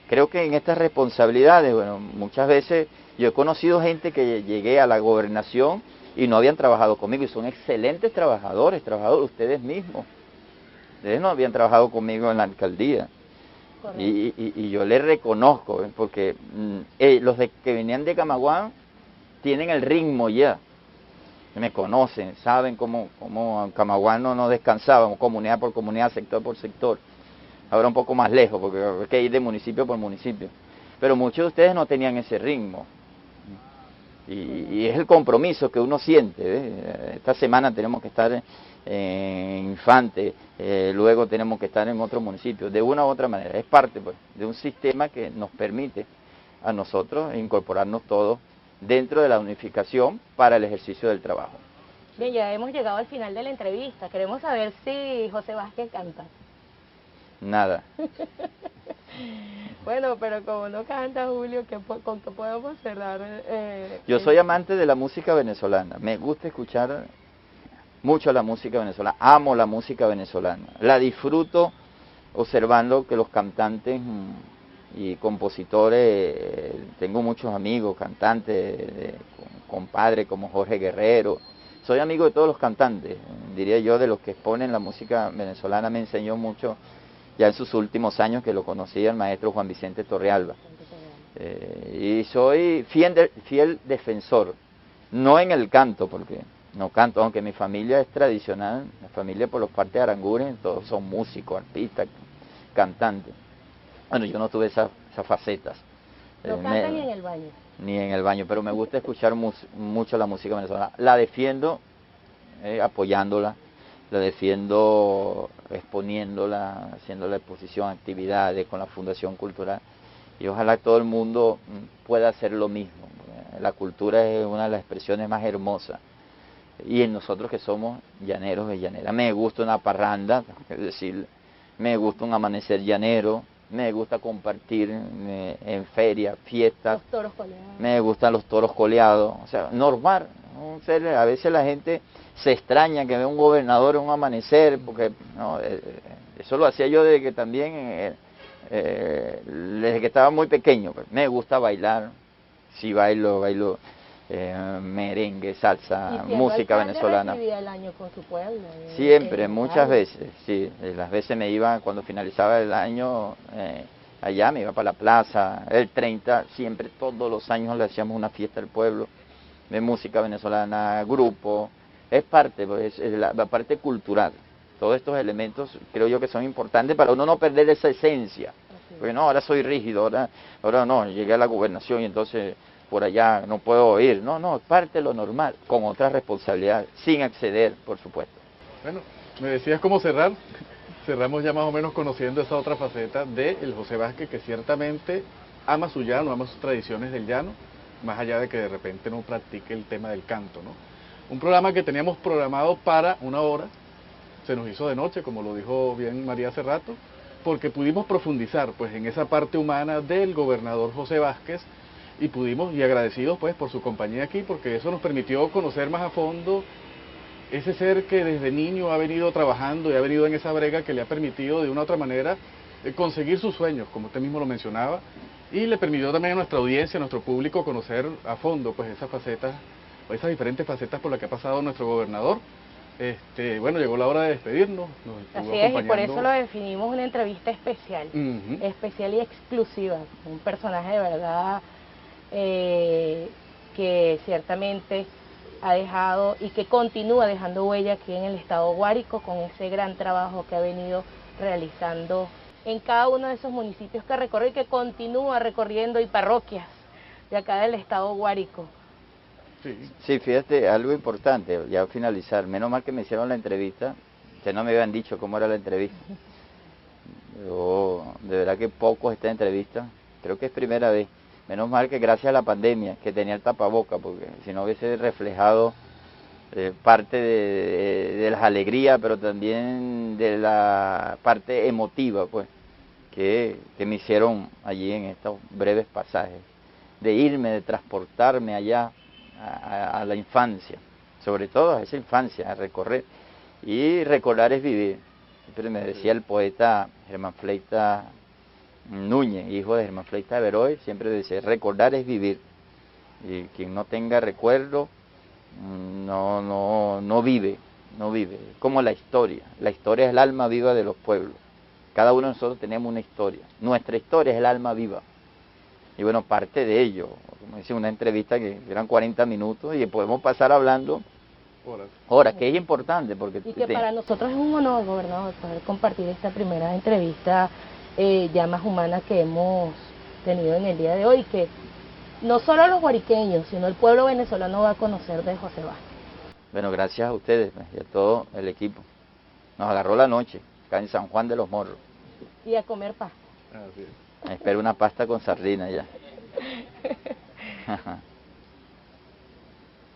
Creo que en estas responsabilidades, bueno, muchas veces yo he conocido gente que llegué a la gobernación y no habían trabajado conmigo, y son excelentes trabajadores ustedes mismos. Ustedes no habían trabajado conmigo en la alcaldía. Y yo les reconozco, porque los que venían de Camaguán tienen el ritmo ya. Me conocen, saben cómo en Camaguán no descansábamos, comunidad por comunidad, sector por sector. Ahora un poco más lejos, porque hay que ir de municipio por municipio. Pero muchos de ustedes no tenían ese ritmo. Y es el compromiso que uno siente. Esta semana tenemos que estar en Infante, luego tenemos que estar en otro municipio, de una u otra manera. Es parte, pues, de un sistema que nos permite a nosotros incorporarnos todos dentro de la unificación para el ejercicio del trabajo. Bien, ya hemos llegado al final de la entrevista. Queremos saber si José Vázquez canta. Nada. Bueno, pero como no canta Julio, ¿con qué podemos cerrar? Yo soy amante de la música venezolana, me gusta escuchar mucho la música venezolana, amo la música venezolana, la disfruto observando que los cantantes y compositores. Tengo muchos amigos, cantantes, compadres como Jorge Guerrero. Soy amigo de todos los cantantes, diría yo, de los que exponen la música venezolana. Me enseñó mucho ya en sus últimos años, que lo conocía el maestro Juan Vicente Torrealba. Y soy fiel defensor, no en el canto, porque no canto, aunque mi familia es tradicional, la familia por los partes de Aranguren, todos son músicos, artistas, cantantes. Bueno, yo no tuve esas facetas. No cantan ni en el baño. Ni en el baño, pero me gusta escuchar mucho la música venezolana. La defiendo apoyándola, la defiendo exponiéndola, haciendo la exposición, actividades con la Fundación Cultural. Y ojalá todo el mundo pueda hacer lo mismo. La cultura es una de las expresiones más hermosas. Y en nosotros que somos llaneros y llaneras. Me gusta una parranda, es decir, me gusta un amanecer llanero, me gusta compartir en ferias, fiestas. Los toros coleados. Me gustan los toros coleados. O sea, normal. A veces la gente se extraña que vea un gobernador en un amanecer, porque no, eso lo hacía yo desde que también, desde que estaba muy pequeño. Me gusta bailar, sí bailo merengue, salsa, música venezolana. El año con su pueblo, siempre, muchas veces, sí. Las veces me iba, cuando finalizaba el año, allá me iba para la plaza, el 30, siempre, todos los años le hacíamos una fiesta al pueblo, de música venezolana, grupo, es parte, pues, es la parte cultural. Todos estos elementos creo yo que son importantes para uno no perder esa esencia. Porque no, ahora soy rígido, ahora no, llegué a la gobernación y entonces por allá no puedo ir. No, es parte de lo normal, con otras responsabilidades, sin exceder, por supuesto. Bueno, me decías cómo cerrar. Cerramos ya más o menos conociendo esa otra faceta de el José Vázquez, que ciertamente ama su llano, ama sus tradiciones del llano, más allá de que de repente no practique el tema del canto, ¿no? Un programa que teníamos programado para 1 hora, se nos hizo de noche, como lo dijo bien María hace rato, porque pudimos profundizar pues en esa parte humana del gobernador José Vázquez, y pudimos, y agradecidos pues por su compañía aquí, porque eso nos permitió conocer más a fondo ese ser que desde niño ha venido trabajando y ha venido en esa brega que le ha permitido de una u otra manera conseguir sus sueños, como usted mismo lo mencionaba, y le permitió también a nuestra audiencia, a nuestro público, conocer a fondo pues esas facetas, o esas diferentes facetas por las que ha pasado nuestro gobernador. Bueno, llegó la hora de despedirnos. Así es, y por eso lo definimos una entrevista especial, especial y exclusiva, un personaje de verdad que ciertamente ha dejado y que continúa dejando huella aquí en el estado Guárico con ese gran trabajo que ha venido realizando en cada uno de esos municipios que recorre y que continúa recorriendo, y parroquias de acá del estado Guárico. Sí, fíjate, algo importante, ya a finalizar, menos mal que me hicieron la entrevista, ustedes no me habían dicho cómo era la entrevista. Yo, de verdad que poco esta entrevista, creo que es primera vez. Menos mal que gracias a la pandemia, que tenía el tapaboca, porque si no hubiese reflejado parte de las alegrías, pero también de la parte emotiva, pues, que me hicieron allí en estos breves pasajes, de irme, de transportarme allá a la infancia, sobre todo a esa infancia, a recorrer. Y recordar es vivir. Siempre me decía el poeta Germán Fleita Núñez, hijo de Germán Fleita de Beroy, siempre decía, recordar es vivir. Y quien no tenga recuerdo no vive. Como la historia es el alma viva de los pueblos. Cada uno de nosotros tenemos una historia, nuestra historia es el alma viva. Y bueno, parte de ello, como decía, una entrevista que eran 40 minutos y podemos pasar hablando horas, que es importante. Porque y que para nosotros es un honor, gobernador, poder compartir esta primera entrevista ya más humana que hemos tenido en el día de hoy, que no solo los guariqueños, sino el pueblo venezolano va a conocer de José Vázquez. Bueno, gracias a ustedes y a todo el equipo. Nos agarró la noche, acá en San Juan de los Morros. Y a comer pasta. Espero una pasta con sardina ya.